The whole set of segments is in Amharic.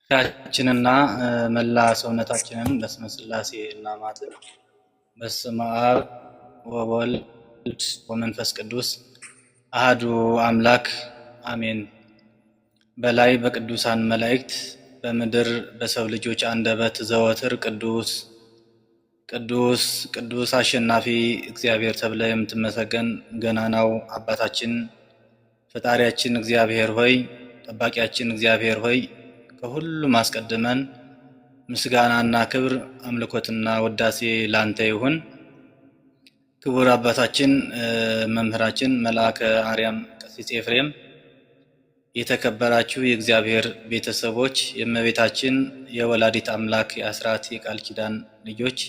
ፊታችንና መላ ሰውነታችንን በስመ ሥላሴ እናማትብ። በስመ አብ ወወልድ ወመንፈስ ቅዱስ አህዱ አምላክ አሜን። በላይ በቅዱሳን መላእክት በምድር በሰው ልጆች አንደበት ዘወትር ቅዱስ ቅዱስ ቅዱስ አሸናፊ እግዚአብሔር ተብለ የምትመሰገን ገናናው አባታችን ፈጣሪያችን እግዚአብሔር ሆይ፣ ጠባቂያችን እግዚአብሔር ሆይ፣ ከሁሉም አስቀድመን ምስጋናና ክብር አምልኮትና ወዳሴ ላንተ ይሁን። ክቡር አባታችን መምህራችን መልአከ አርያም ቀሲስ ኤፍሬም፣ የተከበራችሁ የእግዚአብሔር ቤተሰቦች፣ የእመቤታችን የወላዲት አምላክ የአስራት የቃል ኪዳን ልጆች፣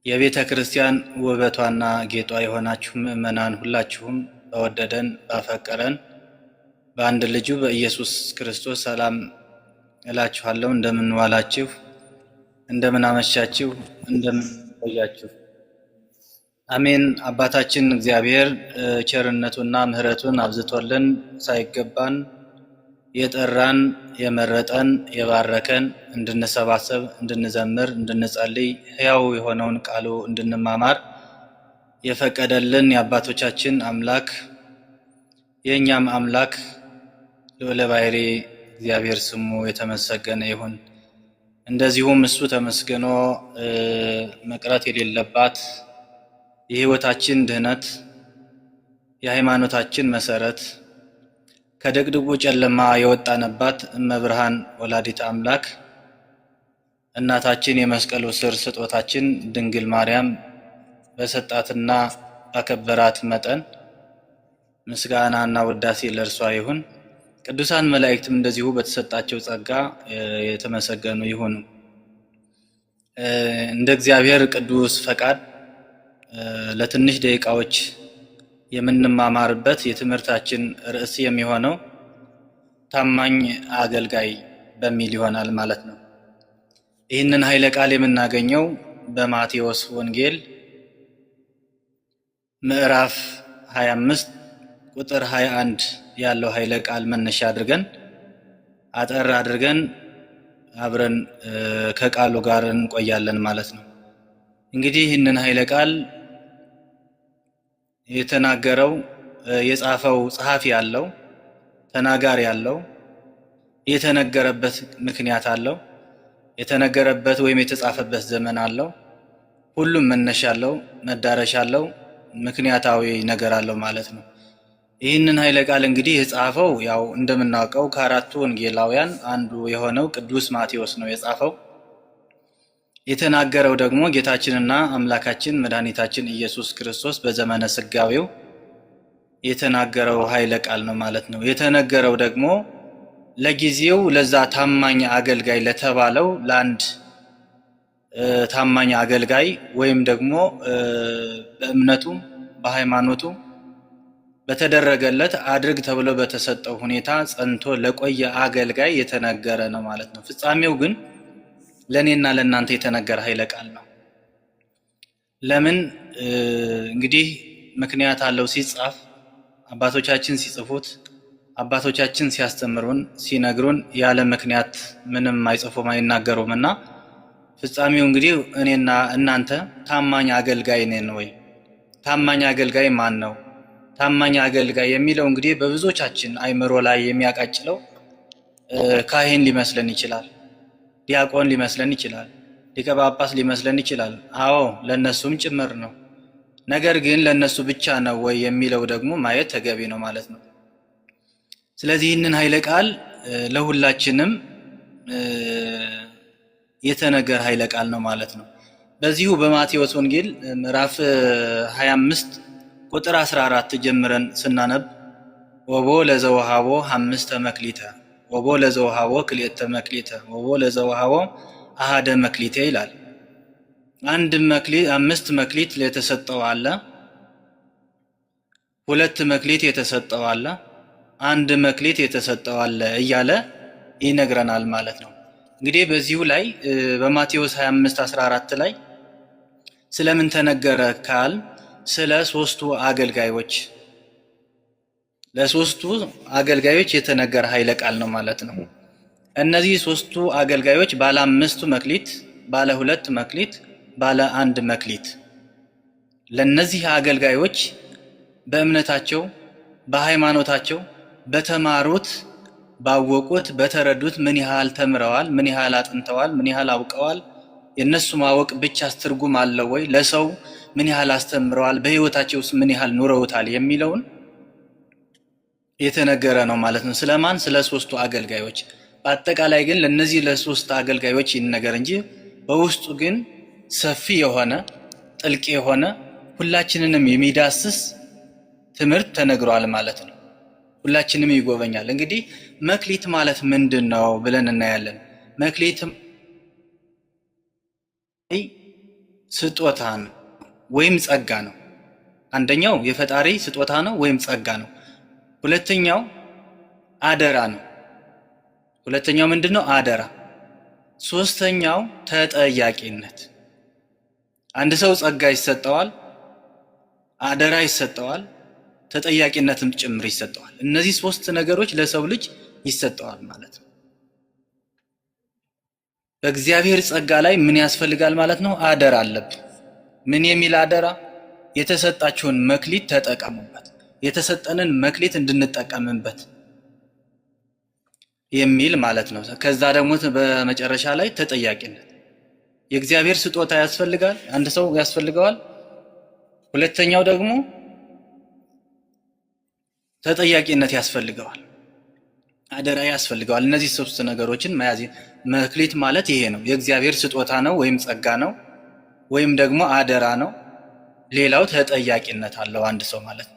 የቤተ ክርስቲያን ውበቷና ጌጧ የሆናችሁ ምእመናን ሁላችሁም በወደደን ባፈቀረን በአንድ ልጁ በኢየሱስ ክርስቶስ ሰላም እላችኋለሁ። እንደምን ዋላችሁ? እንደምን አመሻችሁ? እንደምን ቆያችሁ? አሜን። አባታችን እግዚአብሔር ቸርነቱና ምሕረቱን አብዝቶልን ሳይገባን የጠራን የመረጠን የባረከን እንድንሰባሰብ እንድንዘምር እንድንጸልይ ሕያው የሆነውን ቃሉ እንድንማማር የፈቀደልን የአባቶቻችን አምላክ የእኛም አምላክ ልዑለ ባሕርይ እግዚአብሔር ስሙ የተመሰገነ ይሁን። እንደዚሁም እሱ ተመስግኖ መቅረት የሌለባት የሕይወታችን ድህነት የሃይማኖታችን መሰረት ከድቅድቁ ጨለማ የወጣንባት እመብርሃን ወላዲት አምላክ እናታችን የመስቀሉ ስር ስጦታችን ድንግል ማርያም በሰጣትና ባከበራት መጠን ምስጋናና ውዳሴ ለእርሷ ይሁን። ቅዱሳን መላእክትም እንደዚሁ በተሰጣቸው ጸጋ የተመሰገኑ ይሁኑ። እንደ እግዚአብሔር ቅዱስ ፈቃድ ለትንሽ ደቂቃዎች የምንማማርበት የትምህርታችን ርዕስ የሚሆነው ታማኝ አገልጋይ በሚል ይሆናል ማለት ነው። ይህንን ኃይለ ቃል የምናገኘው በማቴዎስ ወንጌል ምዕራፍ 25 ቁጥር 21 ያለው ኃይለ ቃል መነሻ አድርገን አጠር አድርገን አብረን ከቃሉ ጋር እንቆያለን ማለት ነው። እንግዲህ ይህንን ኃይለ ቃል የተናገረው የጻፈው ጸሐፊ ያለው ተናጋሪ ያለው የተነገረበት ምክንያት አለው። የተነገረበት ወይም የተጻፈበት ዘመን አለው። ሁሉም መነሻ አለው፣ መዳረሻ አለው፣ ምክንያታዊ ነገር አለው ማለት ነው። ይህንን ኃይለ ቃል እንግዲህ የጻፈው ያው እንደምናውቀው ከአራቱ ወንጌላውያን አንዱ የሆነው ቅዱስ ማቴዎስ ነው የጻፈው። የተናገረው ደግሞ ጌታችንና አምላካችን መድኃኒታችን ኢየሱስ ክርስቶስ በዘመነ ስጋዌው የተናገረው ኃይለ ቃል ነው ማለት ነው። የተነገረው ደግሞ ለጊዜው ለዛ ታማኝ አገልጋይ ለተባለው ለአንድ ታማኝ አገልጋይ ወይም ደግሞ በእምነቱ በሃይማኖቱ በተደረገለት አድርግ ተብሎ በተሰጠው ሁኔታ ጸንቶ ለቆየ አገልጋይ የተነገረ ነው ማለት ነው። ፍጻሜው ግን ለእኔና ለእናንተ የተነገረ ኃይለ ቃል ነው። ለምን እንግዲህ ምክንያት አለው ሲጻፍ። አባቶቻችን ሲጽፉት፣ አባቶቻችን ሲያስተምሩን ሲነግሩን ያለ ምክንያት ምንም አይጽፉም አይናገሩም። እና ፍጻሜው እንግዲህ እኔና እናንተ ታማኝ አገልጋይ ነን ወይ? ታማኝ አገልጋይ ማን ነው? ታማኝ አገልጋይ የሚለው እንግዲህ በብዙዎቻችን አይምሮ ላይ የሚያቃጭለው ካህን ሊመስለን ይችላል፣ ዲያቆን ሊመስለን ይችላል፣ ሊቀ ጳጳስ ሊመስለን ይችላል። አዎ ለነሱም ጭምር ነው። ነገር ግን ለነሱ ብቻ ነው ወይ የሚለው ደግሞ ማየት ተገቢ ነው ማለት ነው። ስለዚህ ይህንን ኃይለ ቃል ለሁላችንም የተነገረ ኃይለ ቃል ነው ማለት ነው። በዚሁ በማቴዎስ ወንጌል ምዕራፍ 25 ቁጥር 14 ጀምረን ስናነብ ወቦ ለዘወሃቦ 5 መክሊተ ወቦ ለዘወሃቦ 2 መክሊተ ወቦ ለዘወሃቦ 1 መክሊተ ይላል። 5 መክሊት የተሰጠው አለ፣ 2 መክሊት የተሰጠው አለ፣ 1 መክሊት የተሰጠው አለ እያለ ይነግረናል ማለት ነው። እንግዲህ በዚሁ ላይ በማቴዎስ 25:14 ላይ ስለምን ተነገረ ካል ስለ ሶስቱ አገልጋዮች ለሶስቱ አገልጋዮች የተነገረ ኃይለ ቃል ነው ማለት ነው። እነዚህ ሶስቱ አገልጋዮች ባለ 5 መክሊት፣ ባለ 2 መክሊት፣ ባለ 1 መክሊት ለነዚህ አገልጋዮች በእምነታቸው በሃይማኖታቸው በተማሩት ባወቁት በተረዱት ምን ያህል ተምረዋል፣ ምን ያህል አጥንተዋል፣ ምን ያህል አውቀዋል፣ የነሱ ማወቅ ብቻ ትርጉም አለው ወይ፣ ለሰው ምን ያህል አስተምረዋል፣ በህይወታቸው ውስጥ ምን ያህል ኑረውታል የሚለውን የተነገረ ነው ማለት ነው። ስለማን? ስለ ሶስቱ አገልጋዮች። በአጠቃላይ ግን ለነዚህ ለሶስት አገልጋዮች ይነገር እንጂ በውስጡ ግን ሰፊ የሆነ ጥልቅ የሆነ ሁላችንንም የሚዳስስ ትምህርት ተነግሯል ማለት ነው። ሁላችንም ይጎበኛል። እንግዲህ መክሊት ማለት ምንድነው ብለን እናያለን። መክሊት ስጦታ ነው ወይም ጸጋ ነው። አንደኛው የፈጣሪ ስጦታ ነው ወይም ጸጋ ነው። ሁለተኛው አደራ ነው። ሁለተኛው ምንድነው? አደራ። ሶስተኛው ተጠያቂነት። አንድ ሰው ጸጋ ይሰጠዋል፣ አደራ ይሰጠዋል፣ ተጠያቂነትም ጭምር ይሰጠዋል። እነዚህ ሶስት ነገሮች ለሰው ልጅ ይሰጠዋል ማለት ነው። በእግዚአብሔር ጸጋ ላይ ምን ያስፈልጋል ማለት ነው? አደራ አለብን። ምን የሚል አደራ? የተሰጣችሁን መክሊት ተጠቀሙበት፣ የተሰጠንን መክሊት እንድንጠቀምበት የሚል ማለት ነው። ከዛ ደግሞ በመጨረሻ ላይ ተጠያቂነት። የእግዚአብሔር ስጦታ ያስፈልጋል፣ አንድ ሰው ያስፈልገዋል። ሁለተኛው ደግሞ ተጠያቂነት ያስፈልገዋል፣ አደራ ያስፈልገዋል። እነዚህ ሶስት ነገሮችን መያዝ። መክሊት ማለት ይሄ ነው። የእግዚአብሔር ስጦታ ነው ወይም ጸጋ ነው ወይም ደግሞ አደራ ነው። ሌላው ተጠያቂነት አለው አንድ ሰው ማለት ነው።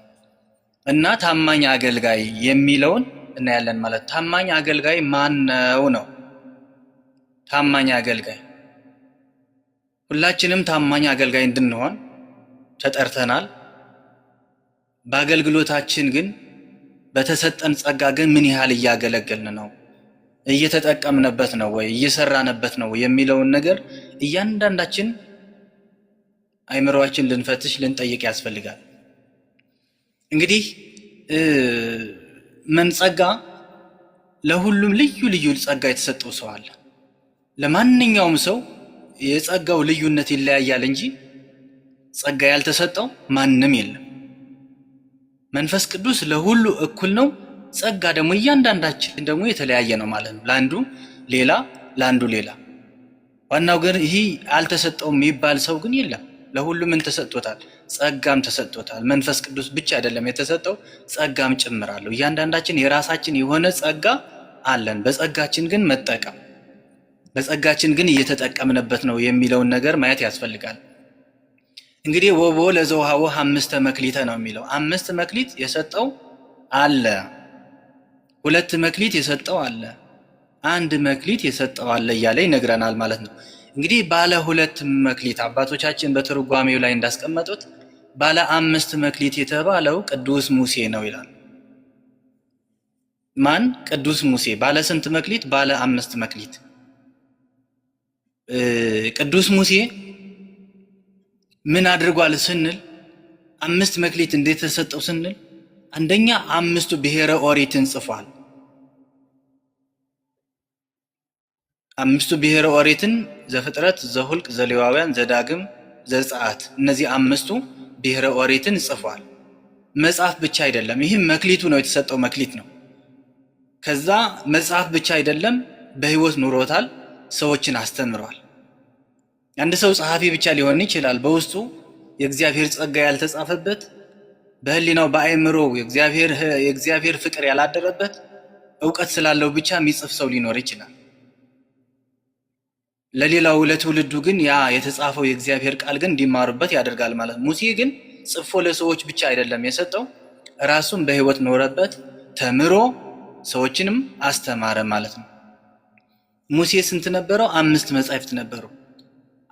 እና ታማኝ አገልጋይ የሚለውን እናያለን ማለት። ታማኝ አገልጋይ ማን ነው? ታማኝ አገልጋይ ሁላችንም ታማኝ አገልጋይ እንድንሆን ተጠርተናል። በአገልግሎታችን ግን በተሰጠን ጸጋ ግን ምን ያህል እያገለገልን ነው? እየተጠቀምንበት ነው ወይ? እየሰራንበት ነው የሚለውን ነገር እያንዳንዳችን አይምሮአችን ልንፈትሽ ልንጠይቅ ያስፈልጋል። እንግዲህ ምን ጸጋ ለሁሉም ልዩ ልዩ ጸጋ የተሰጠው ሰው አለ። ለማንኛውም ሰው የጸጋው ልዩነት ይለያያል እንጂ ጸጋ ያልተሰጠው ማንም የለም። መንፈስ ቅዱስ ለሁሉ እኩል ነው። ጸጋ ደግሞ እያንዳንዳችን ደግሞ የተለያየ ነው ማለት ነው። ለአንዱ ሌላ፣ ለአንዱ ሌላ። ዋናው ግን ይህ አልተሰጠውም የሚባል ሰው ግን የለም። ለሁሉም ምን ተሰጥቶታል? ጸጋም ተሰጥቶታል። መንፈስ ቅዱስ ብቻ አይደለም የተሰጠው፣ ጸጋም ጭምራለሁ። እያንዳንዳችን የራሳችን የሆነ ጸጋ አለን። በጸጋችን ግን መጠቀም፣ በጸጋችን ግን እየተጠቀምንበት ነው የሚለውን ነገር ማየት ያስፈልጋል። እንግዲህ ወቦ ለዘውሃቦ 5 መክሊተ ነው የሚለው። 5 መክሊት የሰጠው አለ፣ 2 መክሊት የሰጠው አለ፣ 1 መክሊት የሰጠው አለ እያለ ይነግረናል ማለት ነው። እንግዲህ ባለ 2 መክሊት አባቶቻችን በትርጓሜው ላይ እንዳስቀመጡት ባለ 5 መክሊት የተባለው ቅዱስ ሙሴ ነው ይላል። ማን? ቅዱስ ሙሴ። ባለ ስንት መክሊት? ባለ 5 መክሊት። ቅዱስ ሙሴ ምን አድርጓል ስንል 5 መክሊት እንዴት ተሰጠው ስንል አንደኛ 5ቱ ብሔረ ኦሪትን ጽፏል። 5ቱ ብሔረ ኦሪትን ዘፍጥረት፣ ዘሁልቅ፣ ዘሌዋውያን፣ ዘዳግም፣ ዘጸአት እነዚህ 5ቱ ብሔረ ኦሪትን ጽፏል። መጽሐፍ ብቻ አይደለም፣ ይህም መክሊቱ ነው፣ የተሰጠው መክሊት ነው። ከዛ መጽሐፍ ብቻ አይደለም፣ በህይወት ኑሮታል፣ ሰዎችን አስተምሯል። አንድ ሰው ጸሐፊ ብቻ ሊሆን ይችላል፣ በውስጡ የእግዚአብሔር ጸጋ ያልተጻፈበት፣ በህሊናው በአእምሮ የእግዚአብሔር ፍቅር ያላደረበት፣ ዕውቀት ስላለው ብቻ የሚጽፍ ሰው ሊኖር ይችላል። ለሌላው ለትውልዱ ግን ያ የተጻፈው የእግዚአብሔር ቃል ግን እንዲማሩበት ያደርጋል ማለት ነው። ሙሴ ግን ጽፎ ለሰዎች ብቻ አይደለም የሰጠው፣ ራሱን በህይወት ኖረበት፣ ተምሮ ሰዎችንም አስተማረ ማለት ነው። ሙሴ ስንት ነበረው? 5 መጻሕፍት ነበሩ።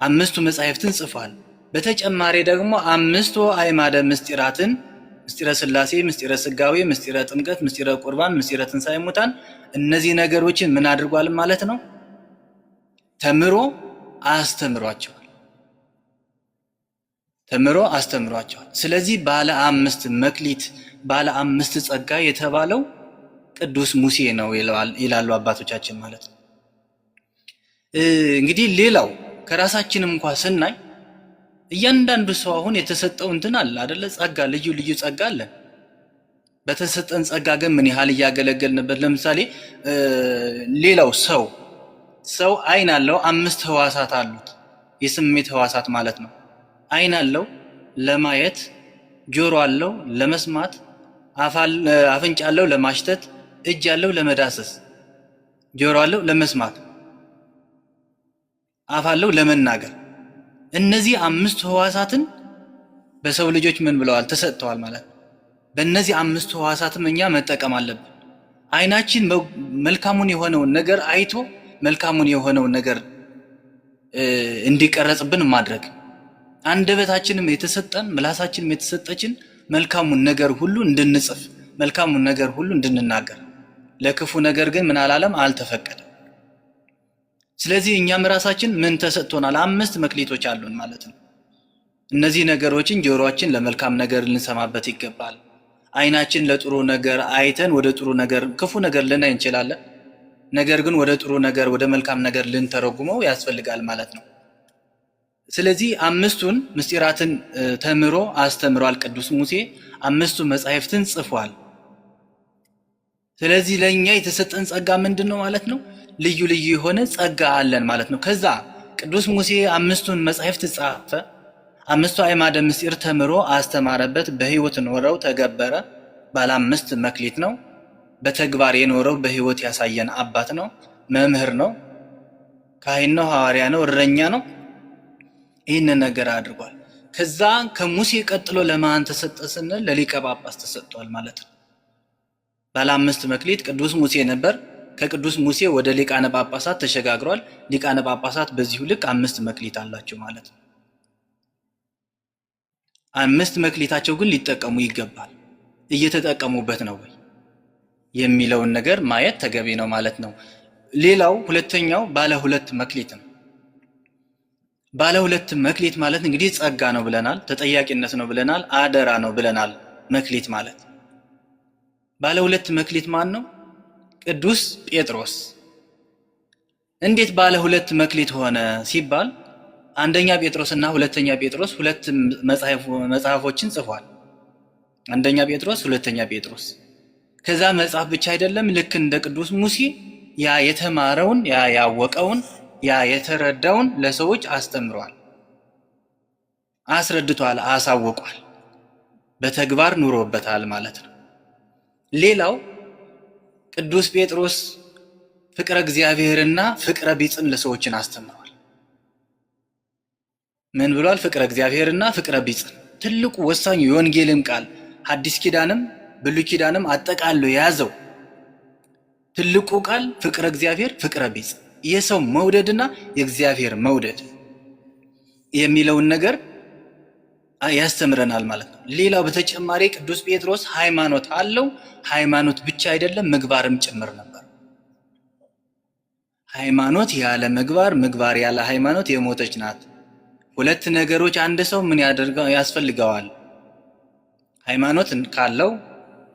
5ቱ መጻሕፍትን ጽፏል። በተጨማሪ ደግሞ 5ቱ አዕማደ ምስጢራትን፣ ምስጢረ ሥላሴ፣ ምስጢረ ሥጋዌ፣ ምስጢረ ጥምቀት፣ ምስጢረ ቁርባን፣ ምስጢረ ትንሣኤ ሙታን እነዚህ ነገሮችን ምን አድርጓል ማለት ነው? ተምሮ አስተምሯቸዋል። ተምሮ አስተምሯቸዋል። ስለዚህ ባለ 5 መክሊት ባለ 5 ጸጋ የተባለው ቅዱስ ሙሴ ነው ይላሉ አባቶቻችን ማለት ነው። እንግዲህ ሌላው ከራሳችንም እንኳን ስናይ እያንዳንዱ ሰው አሁን የተሰጠው እንትን አለ አይደለ? ጸጋ፣ ልዩ ልዩ ጸጋ አለ። በተሰጠን ጸጋ ግን ምን ያህል እያገለገልንበት? ለምሳሌ ሌላው ሰው አይን አለው፣ 5 ህዋሳት አሉት፣ የስሜት ህዋሳት ማለት ነው። አይን አለው ለማየት፣ ጆሮ አለው ለመስማት፣ አፍንጫ አለው ለማሽተት፣ እጅ አለው ለመዳሰስ፣ ጆሮ አለው ለመስማት፣ አፍ አለው ለመናገር። እነዚህ 5 ህዋሳትን በሰው ልጆች ምን ብለዋል? ተሰጥተዋል ማለት ነው። በእነዚህ 5 ህዋሳትም እኛ መጠቀም አለብን። አይናችን መልካሙን የሆነውን ነገር አይቶ መልካሙን የሆነውን ነገር እንዲቀረጽብን ማድረግ፣ አንደበታችንም የተሰጠን ምላሳችንም የተሰጠችን መልካሙን ነገር ሁሉ እንድንጽፍ፣ መልካሙን ነገር ሁሉ እንድንናገር፣ ለክፉ ነገር ግን ምን አላለም? አልተፈቀደም። ስለዚህ እኛም ራሳችን ምን ተሰጥቶናል? 5 መክሊቶች አሉን ማለት ነው። እነዚህ ነገሮችን ጆሮአችን ለመልካም ነገር ልንሰማበት ይገባል። አይናችን ለጥሩ ነገር አይተን ወደ ጥሩ ነገር፣ ክፉ ነገር ልናይ እንችላለን፣ ነገር ግን ወደ ጥሩ ነገር ወደ መልካም ነገር ልንተረጉመው ያስፈልጋል ማለት ነው። ስለዚህ 5ቱን ምስጢራትን ተምሮ አስተምሯል ቅዱስ ሙሴ። 5ቱ መጻሕፍትን ጽፏል። ስለዚህ ለኛ የተሰጠን ጸጋ ምንድነው ማለት ነው? ልዩ ልዩ የሆነ ጸጋ አለን ማለት ነው። ከዛ ቅዱስ ሙሴ 5ቱን መጻሕፍት ጻፈ። 5ቱ አዕማደ ምስጢር ተምሮ አስተማረበት፣ በህይወት ኖረው ተገበረ። ባለ 5 መክሊት ነው። በተግባር የኖረው በህይወት ያሳየን አባት ነው፣ መምህር ነው፣ ካህን ነው፣ ሐዋርያ ነው፣ እረኛ ነው። ይህንን ነገር አድርጓል። ከዛ ከሙሴ ቀጥሎ ለማን ተሰጠ ስንል ለሊቀ ጳጳስ ተሰጥቷል ማለት ነው። ባለ 5 መክሊት ቅዱስ ሙሴ ነበር። ከቅዱስ ሙሴ ወደ ሊቃነ ጳጳሳት ተሸጋግሯል። ሊቃነ ጳጳሳት በዚሁ ልክ 5 መክሊት አላቸው ማለት ነው። 5 መክሊታቸው ግን ሊጠቀሙ ይገባል። እየተጠቀሙበት ነው ወይ የሚለውን ነገር ማየት ተገቢ ነው ማለት ነው። ሌላው ሁለተኛው ባለ 2 መክሊት ነው። ባለ 2 መክሊት ማለት እንግዲህ ጸጋ ነው ብለናል፣ ተጠያቂነት ነው ብለናል፣ አደራ ነው ብለናል። መክሊት ማለት ባለ 2 መክሊት ማን ነው? ቅዱስ ጴጥሮስ። እንዴት ባለ 2 መክሊት ሆነ ሲባል አንደኛ ጴጥሮስ እና ሁለተኛ ጴጥሮስ 2 መጽሐፎችን ጽፏል። አንደኛ ጴጥሮስ፣ ሁለተኛ ጴጥሮስ። ከዛ መጽሐፍ ብቻ አይደለም፣ ልክ እንደ ቅዱስ ሙሴ ያ የተማረውን፣ ያ ያወቀውን፣ ያ የተረዳውን ለሰዎች አስተምሯል፣ አስረድቷል፣ አሳውቋል፣ በተግባር ኑሮበታል ማለት ነው። ሌላው ቅዱስ ጴጥሮስ ፍቅረ እግዚአብሔርና ፍቅረ ቢጽን ለሰዎችን አስተምሯል። ምን ብሏል? ፍቅረ እግዚአብሔርና ፍቅረ ቢጽን። ትልቁ ወሳኙ የወንጌልም ቃል ሐዲስ ኪዳንም ብሉይ ኪዳንም አጠቃሎ የያዘው ትልቁ ቃል ፍቅረ እግዚአብሔር ፍቅረ ቢጽ፣ የሰው መውደድና የእግዚአብሔር መውደድ የሚለውን ነገር ያስተምረናል ማለት ነው። ሌላው በተጨማሪ ቅዱስ ጴጥሮስ ሃይማኖት አለው። ሃይማኖት ብቻ አይደለም ምግባርም ጭምር ነበር። ሃይማኖት ያለ ምግባር፣ ምግባር ያለ ሃይማኖት የሞተች ናት። 2 ነገሮች አንድ ሰው ምን ያስፈልገዋል? ሃይማኖት ካለው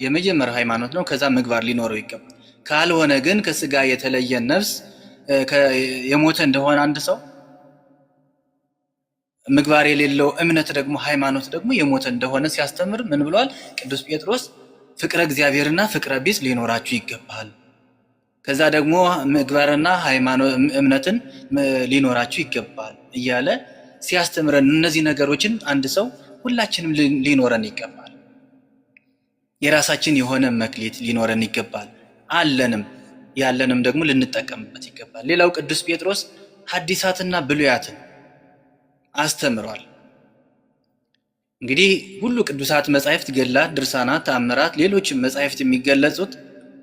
የመጀመሪያው ሃይማኖት ነው። ከዛ ምግባር ሊኖረው ይገባል። ካልሆነ ግን ከስጋ የተለየ ነፍስ የሞተ እንደሆነ አንድ ሰው ምግባር የሌለው እምነት ደግሞ ሃይማኖት ደግሞ የሞተ እንደሆነ ሲያስተምር ምን ብሏል ቅዱስ ጴጥሮስ? ፍቅረ እግዚአብሔርና ፍቅረ ቢጽ ሊኖራችሁ ይገባል። ከዛ ደግሞ ምግባርና ሃይማኖት እምነትን ሊኖራችሁ ይገባል እያለ ሲያስተምረን እነዚህ ነገሮችን አንድ ሰው ሁላችንም ሊኖረን ይገባል። የራሳችን የሆነ መክሊት ሊኖረን ይገባል። ያለንም ደግሞ ልንጠቀምበት ይገባል። ሌላው ቅዱስ ጴጥሮስ ሐዲሳትና ብሉያትን አስተምሯል። እንግዲህ ሁሉ ቅዱሳት መጻሕፍት፣ ገድላት፣ ድርሳናት፣ ተአምራት፣ ሌሎችም መጻሕፍት የሚገለጹት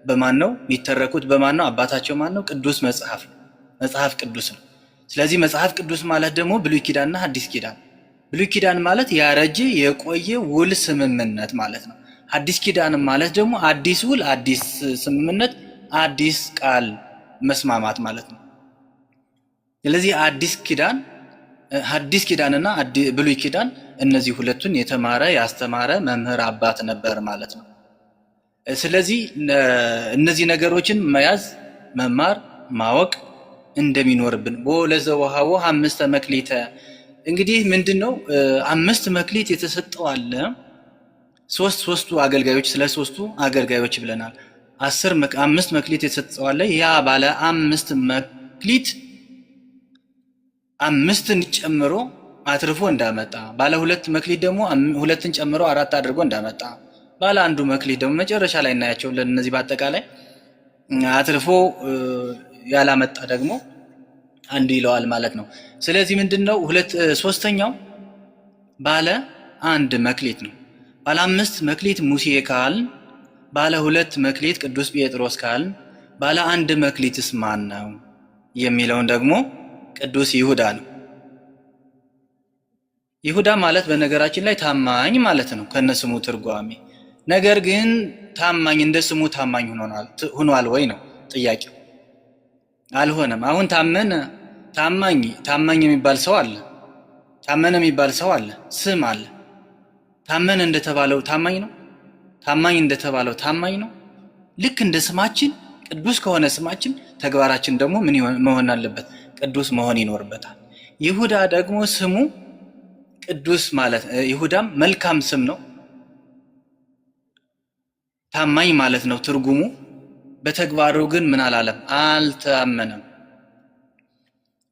በማን ነው? የሚተረኩት በማን ነው? አባታቸው ማን ነው? ቅዱስ መጽሐፍ ቅዱስ ነው። ስለዚህ መጽሐፍ ቅዱስ ማለት ደግሞ ብሉይ ኪዳንና ሐዲስ ኪዳን። ብሉይ ኪዳን ማለት ያረጀ የቆየ ውል ስምምነት ማለት ነው። ሐዲስ ኪዳን ማለት ደግሞ አዲስ ውል፣ አዲስ ስምምነት፣ አዲስ ቃል መስማማት ማለት ነው። ስለዚህ ሐዲስ ኪዳንና ብሉይ ኪዳን እነዚህ ሁለቱን የተማረ ያስተማረ መምህር አባት ነበር ማለት ነው። ስለዚህ እነዚህ ነገሮችን መያዝ፣ መማር፣ ማወቅ እንደሚኖርብን ወለዘወሃቦ 5 መክሊተ እንግዲህ ምንድነው 5 መክሊት የተሰጠው አለ። ሶስቱ አገልጋዮች ስለ ሶስቱ አገልጋዮች ብለናል። 5 መክሊት የተሰጠው አለ። ያ ባለ 5 መክሊት 5ን ጨምሮ አትርፎ እንዳመጣ፣ ባለ 2 መክሊት ደግሞ 2ን ጨምሮ 4 አድርጎ እንዳመጣ፣ ባለ 1 መክሊት ደግሞ መጨረሻ ላይ እናያቸው ለነዚህ በአጠቃላይ አትርፎ ያላመጣ ደግሞ አንድ ይለዋል ማለት ነው። ስለዚህ ምንድነው ሶስተኛው ባለ 1 መክሊት ነው። ባለ 5 መክሊት ሙሴ ካል፣ ባለ 2 መክሊት ቅዱስ ጴጥሮስ ካል፣ ባለ 1 መክሊትስ ማን ነው የሚለውን ደግሞ ቅዱስ ይሁዳ ነው። ይሁዳ ማለት በነገራችን ላይ ታማኝ ማለት ነው ከነስሙ ትርጓሜ። ነገር ግን ታማኝ እንደ ስሙ ታማኝ ሆኗል ወይ ነው ጥያቄው። አልሆነም። አሁን ታማኝ የሚባል ሰው አለ፣ ታመነ የሚባል ሰው አለ፣ ስም አለ። ታመነ እንደተባለው ታማኝ ነው፣ ታማኝ እንደተባለው ታማኝ ነው። ልክ እንደ ስማችን ቅዱስ ከሆነ ስማችን ተግባራችን ደግሞ ምን መሆን አለበት? ቅዱስ መሆን ይኖርበታል። ይሁዳ ደግሞ ስሙ ቅዱስ ማለት ይሁዳም መልካም ስም ነው፣ ታማኝ ማለት ነው ትርጉሙ። በተግባሩ ግን ምን አላለም? አልታመነም።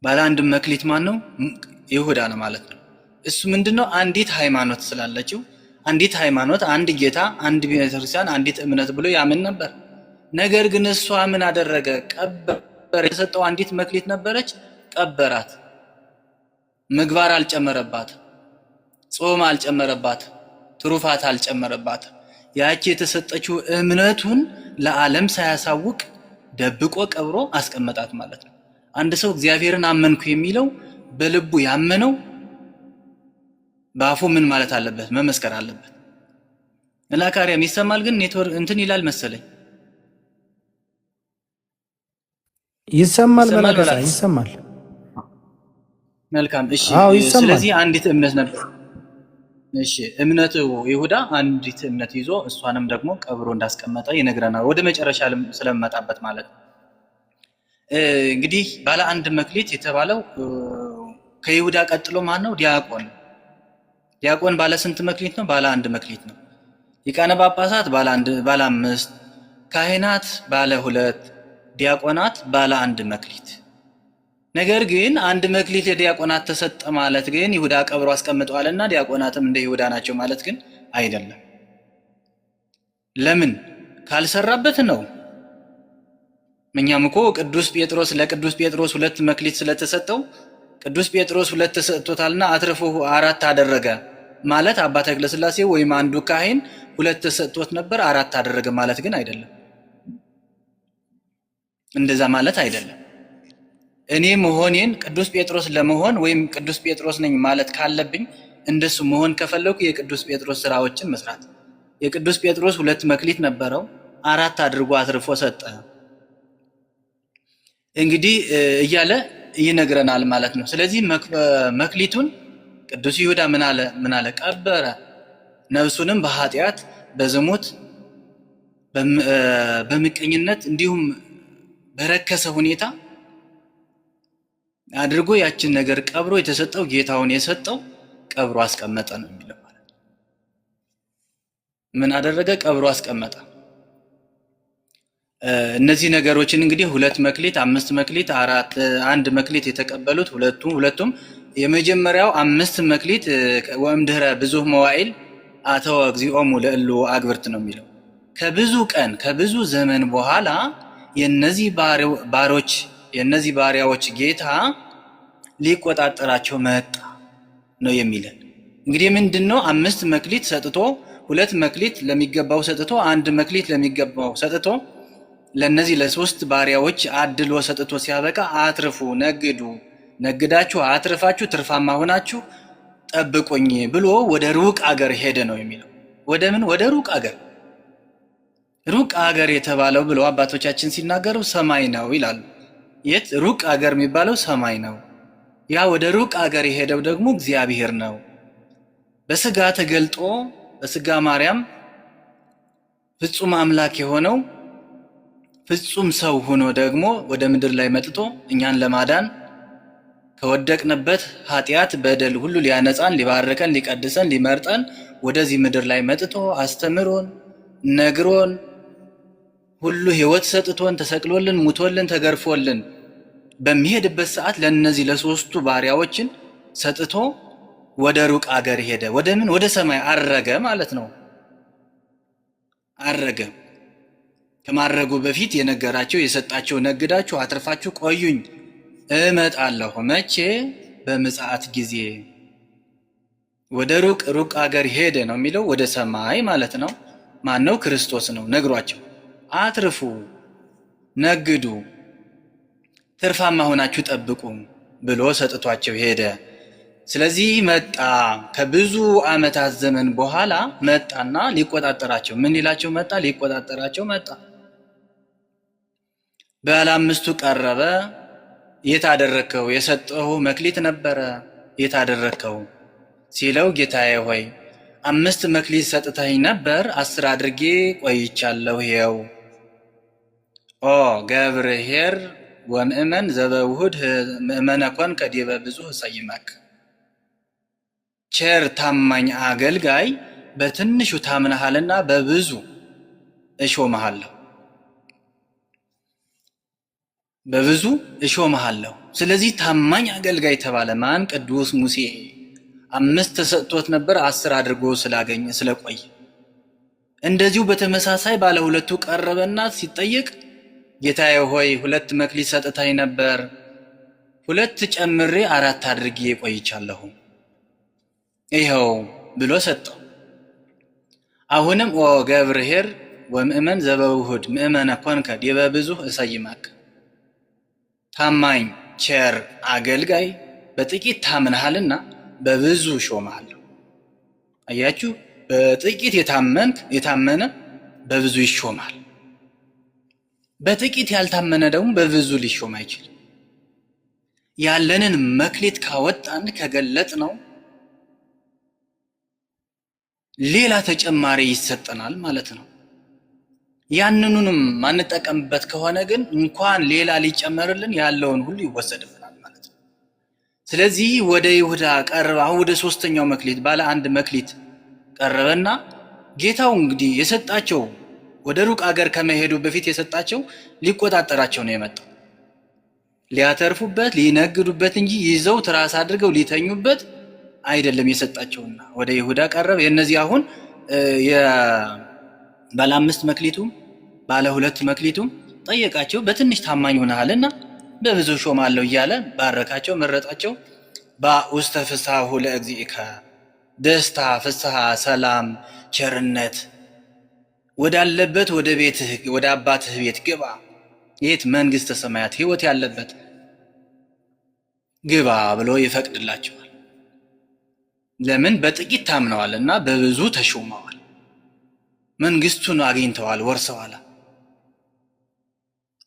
ባለ 1 መክሊት ማን ነው? ይሁዳ ነው ማለት ነው። እሱ ምንድነው? አንዲት ሃይማኖት ስላለችው አንዲት ሃይማኖት፣ አንድ ጌታ፣ አንድ ቤተክርስቲያን፣ አንዲት እምነት ብሎ ያምን ነበር። ነገር ግን እሷ ምን አደረገ? ቀበረ። የሰጠው አንዲት መክሊት ነበረች፣ ቀበራት። ምግባር አልጨመረባት፣ ጾም አልጨመረባት፣ ትሩፋት አልጨመረባት። ያቺ የተሰጠችው እምነቱን ለዓለም ሳያሳውቅ ደብቆ ቀብሮ አስቀመጣት ማለት ነው። አንድ ሰው እግዚአብሔርን አመንኩ የሚለው በልቡ ያመነው በአፉ ምን ማለት አለበት? መመስከር አለበት። መላካሪያም ይሰማል፣ ግን ኔትወርክ እንትን ይላል መሰለኝ። ይሰማል መላካሪያ ይሰማል። መልካም እሺ። ስለዚህ አንዲት እምነት ነበር። እሺ እምነቱ ይሁዳ አንዲት እምነት ይዞ እሷንም ደግሞ ቀብሮ እንዳስቀመጠ ይነግረናል። ወደ መጨረሻ ስለመጣበት ማለት ነው። እንግዲህ ባለ 1 መክሊት የተባለው ከይሁዳ ቀጥሎ ማን ነው? ዲያቆን። ዲያቆን ባለ ስንት መክሊት ነው? ባለ 1 መክሊት ነው። ሊቃነ ጳጳሳት ባለ 5፣ ካህናት ባለ 2፣ ዲያቆናት ባለ 1 መክሊት። ነገር ግን 1 መክሊት ለዲያቆናት ተሰጠ ማለት ግን ይሁዳ ቀብሮ አስቀምጠዋልና ዲያቆናትም እንደ ይሁዳ ናቸው ማለት ግን አይደለም። ለምን? ካልሰራበት ነው። እኛም እኮ ለቅዱስ ጴጥሮስ 2 መክሊት ስለተሰጠው ቅዱስ ጴጥሮስ 2 ተሰጥቶታልና አትርፎ 4 አደረገ ማለት አባ ተክለ ሥላሴ ወይም አንዱ ካህን 2 ተሰጥቶት ነበር 4 አደረገ ማለት ግን አይደለም። እንደዛ ማለት አይደለም። እኔ መሆኔን ቅዱስ ጴጥሮስ ለመሆን ወይም ቅዱስ ጴጥሮስ ነኝ ማለት ካለብኝ እንደሱ መሆን ከፈለኩ የቅዱስ ጴጥሮስ ስራዎችን መስራት። የቅዱስ ጴጥሮስ 2 መክሊት ነበረው 4 አድርጎ አትርፎ ሰጠ። እንግዲህ እያለ ይነግረናል ማለት ነው። ስለዚህ መክሊቱን ቅዱስ ይሁዳ ምን አለ? ቀበረ። ነፍሱንም በኃጢአት በዝሙት በምቀኝነት እንዲሁም በረከሰ ሁኔታ አድርጎ ያችን ነገር ቀብሮ የተሰጠው ጌታውን የሰጠው ቀብሮ አስቀመጠ ነው የሚለው ማለት ነው። ምን አደረገ? ቀብሮ አስቀመጠ። እነዚህ ነገሮችን እንግዲህ 2 መክሊት፣ 5 መክሊት፣ 1 መክሊት የተቀበሉት ሁለቱም የመጀመሪያው 5 መክሊት ወእምድኅረ ብዙኅ መዋዕል አተወ እግዚኦሙ ለእሉ አግብርት ነው የሚለው። ከብዙ ቀን ከብዙ ዘመን በኋላ የነዚህ ባሪያዎች ጌታ ሊቆጣጠራቸው መጣ ነው የሚለን። እንግዲህ ምንድነው 5 መክሊት ሰጥቶ 2 መክሊት ለሚገባው ሰጥቶ 1 መክሊት ለሚገባው ሰጥቶ ለነዚህ ለ3 ባሪያዎች አድሎ ሰጥቶ ሲያበቃ አትርፉ፣ ነግዳችሁ አትርፋችሁ ትርፋማ ሆናችሁ ጠብቁኝ ብሎ ወደ ሩቅ አገር ሄደ ነው የሚለው። ወደ ምን? ወደ ሩቅ አገር። ሩቅ አገር የተባለው ብለው አባቶቻችን ሲናገሩ ሰማይ ነው ይላሉ። የት ሩቅ አገር የሚባለው? ሰማይ ነው። ያ ወደ ሩቅ አገር የሄደው ደግሞ እግዚአብሔር ነው። በስጋ ተገልጦ በስጋ ማርያም ፍጹም አምላክ የሆነው ፍጹም ሰው ሆኖ ደግሞ ወደ ምድር ላይ መጥቶ እኛን ለማዳን ከወደቅንበት ኃጢአት በደል ሁሉ ሊያነጻን፣ ሊባርከን፣ ሊቀድሰን፣ ሊመርጠን ወደዚህ ምድር ላይ መጥቶ አስተምሮን ነግሮን ሁሉ ሕይወት ሰጥቶን ተሰቅሎልን ሙቶልን ተገርፎልን በሚሄድበት ሰዓት ለነዚህ ለሶስቱ ባሪያዎችን ሰጥቶ ወደ ሩቅ አገር ሄደ። ወደ ምን? ወደ ሰማይ አረገ ማለት ነው። አረገ። ከማረጉ በፊት የነገራቸው የሰጣቸው ነግዳችሁ አትርፋችሁ ቆዩኝ እመጣለሁ። መቼ? በምጽአት ጊዜ። ወደ ሩቅ አገር ሄደ ነው የሚለው፣ ወደ ሰማይ ማለት ነው። ማን ነው? ክርስቶስ ነው። ነግሯቸው አትርፉ፣ ነግዱ፣ ትርፋማ ሆናችሁ ጠብቁ ብሎ ሰጥቷቸው ሄደ። ስለዚህ መጣ። ከብዙ ዓመታት ዘመን በኋላ መጣና ሊቆጣጠራቸው ምን ይላቸው መጣ? ሊቆጣጠራቸው መጣ። ባለ አምስቱ ቀረበ። የት አደረከው? የሰጠሁ መክሊት ነበረ፣ የት አደረከው ሲለው፣ ጌታዬ ሆይ 5 መክሊት ሰጥተኸኝ ነበር፣ 10 አድርጌ ቆይቻለሁ። ይኸው። ኦ ገብርኄር ወምእመን ዘበውሁድ ምእመነ ኮንከ ዲበ ብዙኅ እሰይመከ። ቸር ታማኝ አገልጋይ በትንሹ ታምነሃልና በብዙ እሾምሃለሁ፣ በብዙ እሾምሃለሁ። ስለዚህ ታማኝ አገልጋይ ተባለ። ማን? ቅዱስ ሙሴ 5 ተሰጥቶት ነበር፣ 10 አድርጎ ስላገኘ ስለቆየ። እንደዚሁ በተመሳሳይ ባለ ሁለቱ ቀረበና ሲጠየቅ ጌታዬ ሆይ 2 መክሊት ሰጥተኸኝ ነበር፣ 2 ጨምሬ 4 አድርጌ ቆይቻለሁ፣ ይኸው ብሎ ሰጠው። አሁንም ኦ ገብርኄር ወምእመን ዘበውሁድ ምእመነ ኮንከ ዲበ ብዙኅ እሰይመከ። ታማኝ ቸር አገልጋይ በጥቂት ታምነሃልና በብዙ ሾምሃለሁ። አያችሁ፣ በጥቂት የታመነ በብዙ ይሾማል። በጥቂት ያልታመነ ደግሞ በብዙ ሊሾም አይችልም። ያለንን መክሊት ካወጣን ከገለጥ ነው ሌላ ተጨማሪ ይሰጠናል ማለት ነው። ያንኑንም ማንጠቀምበት ከሆነ ግን እንኳን ሌላ ሊጨመርልን ያለውን ሁሉ ይወሰድብናል ማለት ነው። ስለዚህ ወደ ይሁዳ ቀረበ። አሁን ወደ 3ኛው መክሊት ባለ 1 መክሊት ቀረበና ጌታው እንግዲህ የሰጣቸው ወደ ሩቅ አገር ከመሄዱ በፊት የሰጣቸው ሊቆጣጠራቸው ነው የመጣው። ሊያተርፉበት ሊነግዱበት እንጂ ይዘው ትራስ አድርገው ሊተኙበት አይደለም የሰጣቸውና ወደ ይሁዳ ቀረበ። የነዚህ አሁን ባለ 5 መክሊቱም ባለ 2 መክሊቱም ጠየቃቸው። በትንሽ ታማኝ ሆነሃልና በብዙ ሾማለሁ እያለ ባረካቸው፣ መረጣቸው። በውስተ ፍስሐሁ ለእግዚእከ፣ ደስታ፣ ፍስሐ፣ ሰላም፣ ቸርነት ወዳለበት ወደ ቤትህ ወደ አባትህ ቤት ግባ። የት? መንግሥተ ሰማያት ሕይወት ያለበት ግባ ብሎ ይፈቅድላቸዋል። ለምን? በጥቂት ታምነዋልና በብዙ ተሾመዋል። መንግስቱን አግኝተዋል፣ ወርሰዋል።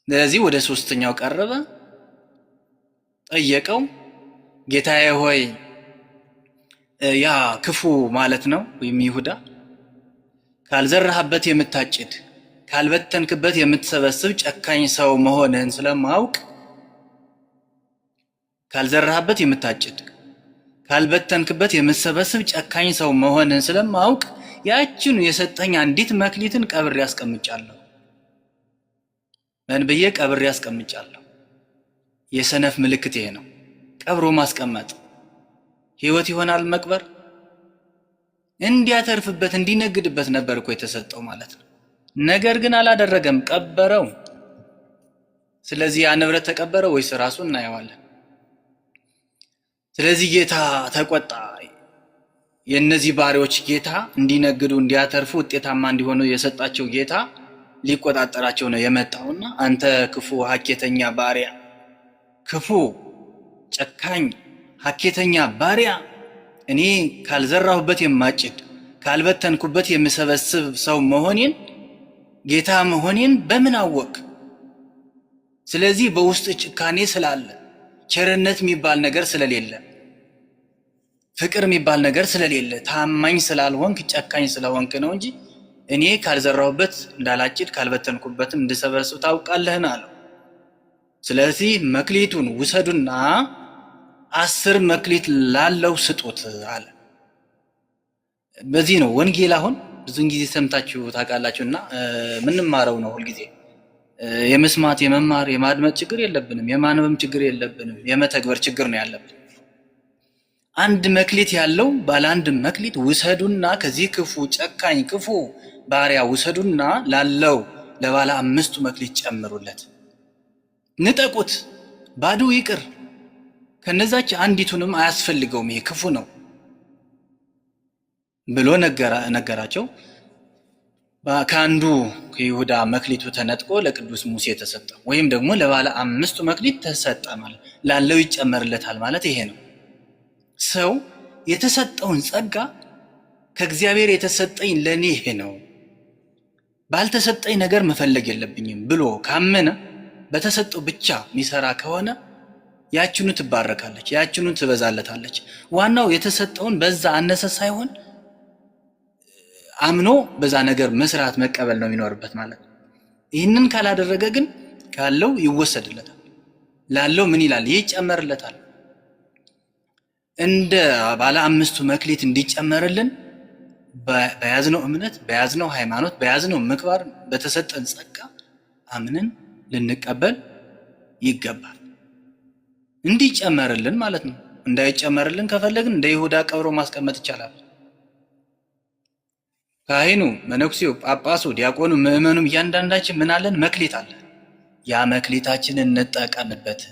ስለዚህ ወደ 3ኛው ቀረበ፣ ጠየቀው። ጌታዬ ሆይ ያ ክፉ ማለት ነው ወይም ይሁዳ ካልዘራህበት የምታጭድ ካልበተንክበት የምትሰበስብ ጨካኝ ሰው መሆንህን ስለማውቅ፣ ካልዘራህበት የምታጭድ ካልበተንክበት የምትሰበስብ ጨካኝ ሰው መሆንህን ስለማውቅ ያችኑ የሰጠኝ አንዲት መክሊትን ቀብሬ አስቀምጫለሁ። ምን ብዬ ቀብሬ አስቀምጫለሁ? የሰነፍ ምልክት ይሄ ነው። ቀብሮ ማስቀመጥ ሕይወት ይሆናል መቅበር። እንዲያተርፍበት እንዲነግድበት ነበር እኮ የተሰጠው ማለት ነው። ነገር ግን አላደረገም፣ ቀበረው። ስለዚህ ያ ንብረት ተቀበረ ወይስ ራሱ? እናየዋለን። ስለዚህ ጌታ ተቆጣ። የነዚህ ባሪያዎች ጌታ እንዲነግዱ እንዲያተርፉ ውጤታማ እንዲሆኑ የሰጣቸው ጌታ ሊቆጣጠራቸው ነው የመጣውና አንተ ክፉ ሐኬተኛ ባሪያ፣ ክፉ ጨካኝ ሐኬተኛ ባሪያ፣ እኔ ካልዘራሁበት የማጭድ ካልበተንኩበት የምሰበስብ ሰው መሆኔን ጌታ መሆኔን በምን አወቅ? ስለዚህ በውስጥ ጭካኔ ስላለ፣ ቸርነት የሚባል ነገር ስለሌለ፣ ፍቅር የሚባል ነገር ስለሌለ፣ ታማኝ ስላልሆንክ ጨካኝ ስለሆንክ ነው እንጂ እኔ ካልዘራሁበት እንዳላጭድ ካልበተንኩበትም እንድሰበስብ ታውቃለህን አለው። ስለዚህ መክሊቱን ውሰዱና 10 መክሊት ላለው ስጡት አለ። በዚህ ነው ወንጌል አሁን ብዙን ጊዜ ሰምታችሁ ታውቃላችሁና ምንማረው ነው ሁልጊዜ የመስማት የመማር የማድመጥ ችግር የለብንም፣ የማንበብ ችግር የለብንም፣ የመተግበር ችግር ነው ያለብን። አንድ መክሊት ያለው ባለ አንድ መክሊት ውሰዱና ከዚህ ክፉ ጨካኝ ክፉ ባሪያ ውሰዱና ላለው ለባለ 5 መክሊት ጨምሩለት፣ ንጠቁት፣ ባዶ ይቅር፣ ከነዛች አንዲቱንም አያስፈልገውም፣ ይሄ ክፉ ነው ብሎ ነገራቸው። ከአንዱ ከይሁዳ መክሊቱ ተነጥቆ ለቅዱስ ሙሴ ተሰጠ፣ ወይም ደግሞ ለባለ 5 መክሊት ተሰጠ ማለት ላለው ይጨመርለታል ማለት ይሄ ነው። ሰው የተሰጠውን ጸጋ ከእግዚአብሔር የተሰጠኝ ለኔ ይሄ ነው፣ ባልተሰጠኝ ነገር መፈለግ የለብኝም ብሎ ካመነ በተሰጠው ብቻ የሚሰራ ከሆነ ያችኑ ትባረካለች፣ ያችኑ ትበዛለታለች። ዋናው የተሰጠውን በዛ አነሰ ሳይሆን አምኖ በዛ ነገር መስራት መቀበል ነው የሚኖርበት ማለት ነው። ይህንን ካላደረገ ግን ካለው ይወሰድለታል፣ ላለው ምን ይላል? ይጨመርለታል። እንደ ባለ 5ቱ መክሊት እንዲጨመርልን በያዝነው እምነት፣ በያዝነው ሃይማኖት፣ በያዝነው ምግባር፣ በተሰጠን ጸጋ አምነን ልንቀበል ይገባል። እንዲጨመርልን ማለት ነው። እንዳይጨመርልን ከፈለግን እንደ ይሁዳ ቀብሮ ማስቀመጥ ይቻላል። ካህኑ፣ መነኩሴው፣ ጳጳሱ፣ ዲያቆኑ፣ ምዕመኑም እያንዳንዳችን ምን አለን? መክሊት አለ። ያ መክሊታችንን እንጠቀምበት።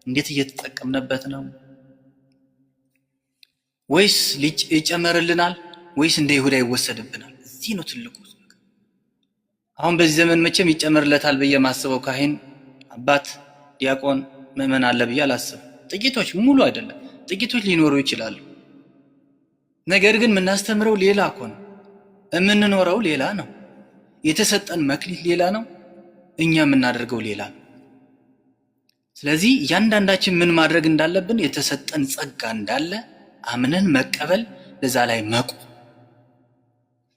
እንዴት እየተጠቀምንበት ነው? ወይስ ይጨመርልናል ወይስ እንደ ይሁዳ ይወሰድብናል? እዚህ ነው ትልቁ። አሁን በዚህ ዘመን መቼም ይጨመርለታል ብዬ ማስበው ካህን፣ አባት፣ ዲያቆን፣ ምዕመን አለ ብዬ አላስብም። ጥቂቶች፣ ሙሉ አይደለም፣ ጥቂቶች ሊኖሩ ይችላሉ። ነገር ግን የምናስተምረው ሌላ እኮ ነው፣ የምንኖረው ሌላ ነው። የተሰጠን መክሊት ሌላ ነው፣ እኛ የምናደርገው ሌላ ነው። ስለዚህ እያንዳንዳችን ምን ማድረግ እንዳለብን የተሰጠን ጸጋ እንዳለ አምነን መቀበል፣ በዛ ላይ መቆም፣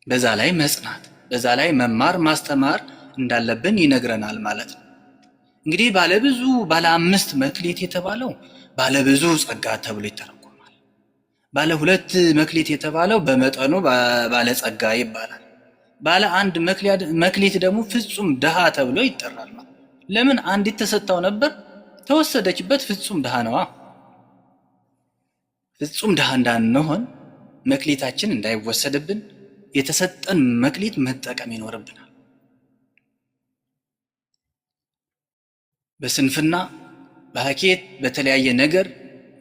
በዛ ላይ መጽናት፣ በዛ ላይ መማር ማስተማር እንዳለብን ይነግረናል ማለት ነው። እንግዲህ ባለ 5 መክሊት የተባለው ባለብዙ ጸጋ ተብሎ ይተረጎማል። ባለ 2 መክሊት የተባለው በመጠኑ ባለ ጸጋ ይባላል። ባለ 1 መክሊት ደግሞ ፍጹም ድሃ ተብሎ ይጠራል። ለምን? አንዲት ተሰጣው ነበር፣ ተወሰደችበት፣ ፍጹም ድሃ ነዋ። ፍጹም ድሃ እንዳንሆን መክሊታችን እንዳይወሰድብን የተሰጠን መክሊት መጠቀም ይኖርብናል። በስንፍና በሐኬት በተለያየ ነገር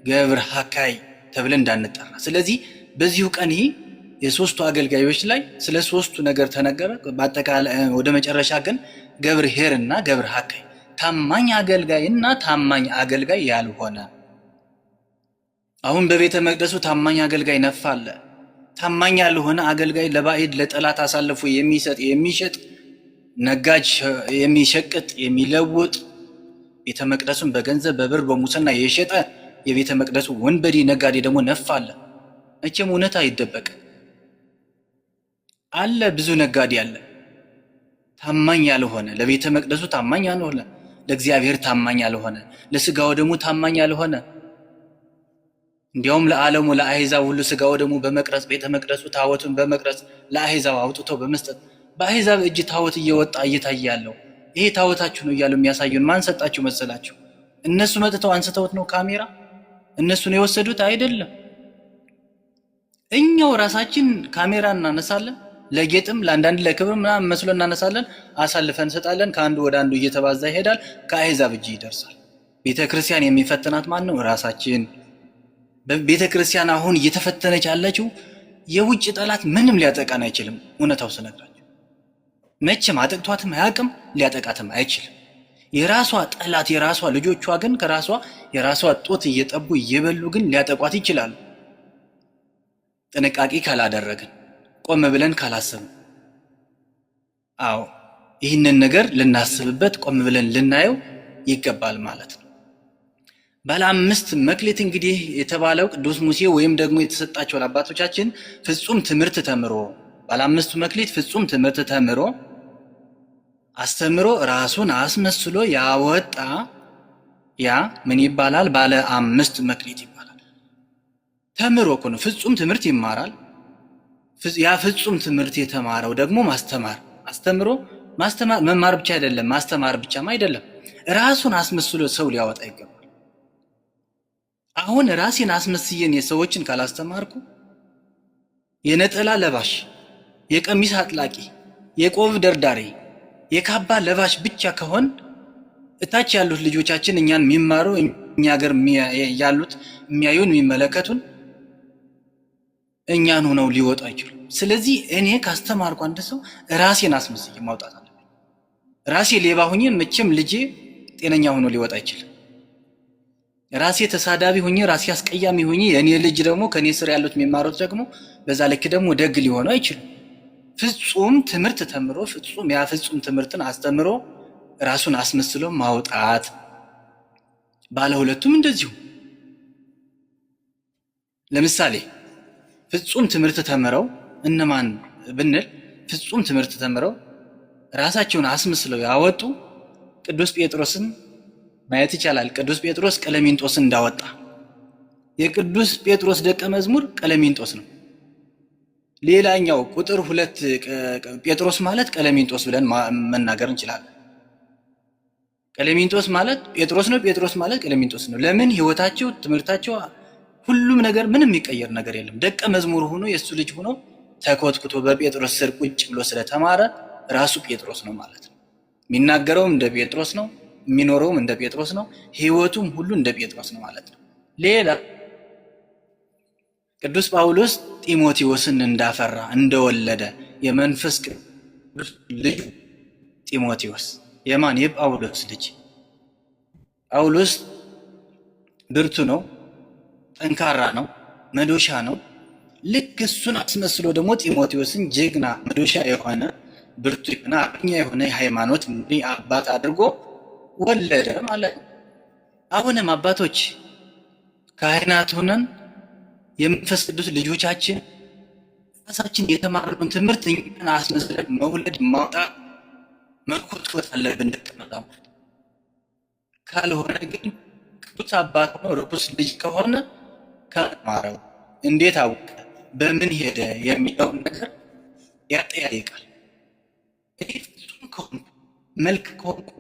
ገብር ሐካይ ተብለን እንዳንጠራ። ስለዚህ በዚሁ ቀን ይህ የሶስቱ አገልጋዮች ላይ ስለ ሶስቱ ነገር ተነገረ። በአጠቃላይ ወደ መጨረሻ ግን ገብር ኄር እና ገብር ሐካይ፣ ታማኝ አገልጋይ እና ታማኝ አገልጋይ ያልሆነ። አሁን በቤተ መቅደሱ ታማኝ አገልጋይ ነፋለ። ታማኝ ያልሆነ አገልጋይ ለባዕድ ለጠላት አሳልፎ የሚሰጥ የሚሸጥ ነጋጅ፣ የሚሸቅጥ የሚለውጥ፣ ቤተ መቅደሱን በገንዘብ በብር በሙስና የሸጠ የቤተ መቅደሱ ወንበዴ ነጋዴ ደግሞ ነፋለ። መቼም እውነት አይደበቅ አለ። ብዙ ነጋዴ አለ ታማኝ ያልሆነ፣ ለቤተ መቅደሱ ታማኝ ያልሆነ፣ ለእግዚአብሔር ታማኝ ያልሆነ፣ ለስጋው ደግሞ ታማኝ ያልሆነ፣ እንዲያውም ለዓለሙ ለአሕዛብ ሁሉ ስጋው ደግሞ በመቅረጽ ቤተ መቅደሱ ታቦቱን በመቅረጽ ለአሕዛብ አውጥቶ በመስጠት በአሕዛብ እጅ ታቦት እየወጣ እየታየ ያለው ይሄ ታቦታችሁ ነው እያሉ የሚያሳዩን ማን ሰጣችሁ መሰላችሁ? እነሱ መጥተው አንስተውት ነው ካሜራ? እነሱ ነው የወሰዱት? አይደለም። እኛው ራሳችን ካሜራ እናነሳለን፣ ለጌጥም ለአንዳንድ ለክብር ምናምን መስሎ እናነሳለን፣ አሳልፈን እንሰጣለን። ከአንዱ ወደ አንዱ እየተባዛ ይሄዳል፣ ከአሕዛብ እጅ ይደርሳል። ቤተ ክርስቲያን የሚፈትናት ማን ነው? ራሳችን። ቤተ ክርስቲያን አሁን እየተፈተነች ያለችው የውጭ ጠላት ምንም ሊያጠቃን አይችልም። እውነታው ስነግራችሁ መቼም አጥቅቷትም አያውቅም፣ ሊያጠቃትም አይችልም። የራሷ ጠላት የራሷ ልጆቿ ግን ከራሷ የራሷ ጦት እየጠቡ እየበሉ ግን ሊያጠቋት ይችላሉ። ጥንቃቄ ካላደረግን፣ ቆም ብለን ካላሰብን። አዎ ይህንን ነገር ልናስብበት ቆም ብለን ልናየው ይገባል ማለት ነው። ባለ 5 መክሊት እንግዲህ የተባለው ቅዱስ ሙሴ ወይም ደግሞ የተሰጣቸው አባቶቻችን ፍጹም ትምህርት ተምሮ ባለ አምስቱ መክሊት ፍጹም ትምህርት ተምሮ አስተምሮ ራሱን አስመስሎ ያወጣ ያ ምን ይባላል? ባለ አምስት መክሊት ይባላል። ተምሮ እኮ ነው፣ ፍጹም ትምህርት ይማራል። ያ ፍጹም ትምህርት የተማረው ደግሞ ማስተማር፣ አስተምሮ ማስተማር፣ መማር ብቻ አይደለም፣ ማስተማር ብቻም አይደለም፣ ራሱን አስመስሎ ሰው ሊያወጣ ይገባል። አሁን ራሴን አስመስየን የሰዎችን ካላስተማርኩ የነጠላ ለባሽ፣ የቀሚስ አጥላቂ፣ የቆብ ደርዳሪ፣ የካባ ለባሽ ብቻ ከሆን እታች ያሉት ልጆቻችን እኛን የሚማሩ እኛ ሀገር ያሉት የሚያዩን የሚመለከቱን እኛን ሆነው ሊወጡ አይችሉም። ስለዚህ እኔ ካስተማርኩ አንድ ሰው ራሴን አስመስዬ ማውጣት አለብኝ። ራሴ ሌባ ሁኜ መቼም ልጄ ጤነኛ ሆኖ ሊወጣ አይችልም። ራሴ ተሳዳቢ ሁኜ፣ ራሴ አስቀያሚ ሁኜ የኔ ልጅ ደግሞ ከኔ ስር ያሉት የሚማሩት ደግሞ በዛ ልክ ደግሞ ደግ ሊሆኑ አይችሉም። ፍጹም ትምህርት ተምሮ ያ ፍጹም ትምህርትን አስተምሮ ራሱን አስመስሎ ማውጣት። ባለ ሁለቱም እንደዚሁ። ለምሳሌ ፍጹም ትምህርት ተምረው እነማን ብንል ፍጹም ትምህርት ተምረው ራሳቸውን አስመስለው ያወጡ ቅዱስ ጴጥሮስን ማየት ይቻላል። ቅዱስ ጴጥሮስ ቀለሚንጦስን እንዳወጣ የቅዱስ ጴጥሮስ ደቀ መዝሙር ቀለሚንጦስ ነው። ሌላኛው ቁጥር 2 ጴጥሮስ ማለት ቀለሚንጦስ ብለን መናገር እንችላለን። ቀለሚንጦስ ማለት ጴጥሮስ ነው፣ ጴጥሮስ ማለት ቀለሚንጦስ ነው። ለምን? ህይወታቸው፣ ትምህርታቸው፣ ሁሉም ነገር ምንም የሚቀየር ነገር የለም። ደቀ መዝሙር ሆኖ የእሱ ልጅ ሆኖ ተኮትኩቶ በጴጥሮስ ስር ቁጭ ብሎ ስለተማረ ራሱ ጴጥሮስ ነው ማለት ነው። የሚናገረውም እንደ ጴጥሮስ ነው፣ የሚኖረውም እንደ ጴጥሮስ ነው፣ ህይወቱም ሁሉ እንደ ጴጥሮስ ነው ማለት ነው። ሌላ ቅዱስ ጳውሎስ ጢሞቴዎስን እንዳፈራ እንደወለደ የመንፈስ ቅዱስ ልጅ ጢሞቴዎስ የማን? የጳውሎስ ልጅ። ጳውሎስ ብርቱ ነው፣ ጠንካራ ነው፣ መዶሻ ነው። ልክ እሱን አስመስሎ ደግሞ ጢሞቴዎስን ጀግና፣ መዶሻ የሆነ ብርቱ የሆነ አርበኛ የሆነ የሃይማኖት መሪ አባት አድርጎ ወለደ ማለት ነው። አሁንም አባቶች ካህናት ሆነን የመንፈስ ቅዱስ ልጆቻችን ራሳችን የተማርነውን ትምህርት እኛን አስመስለን መውለድ ማውጣት መኮትኮት አለብን። ደቀ መዛሙርት ካልሆነ ግን ቅዱስ አባት ሆኖ ርኩስ ልጅ ከሆነ ከተማረው እንዴት አወቀ፣ በምን ሄደ የሚለውን ነገር ያጠያይቃል። እኔ ፍጹም ከሆንኩ መልክ ከሆንኩ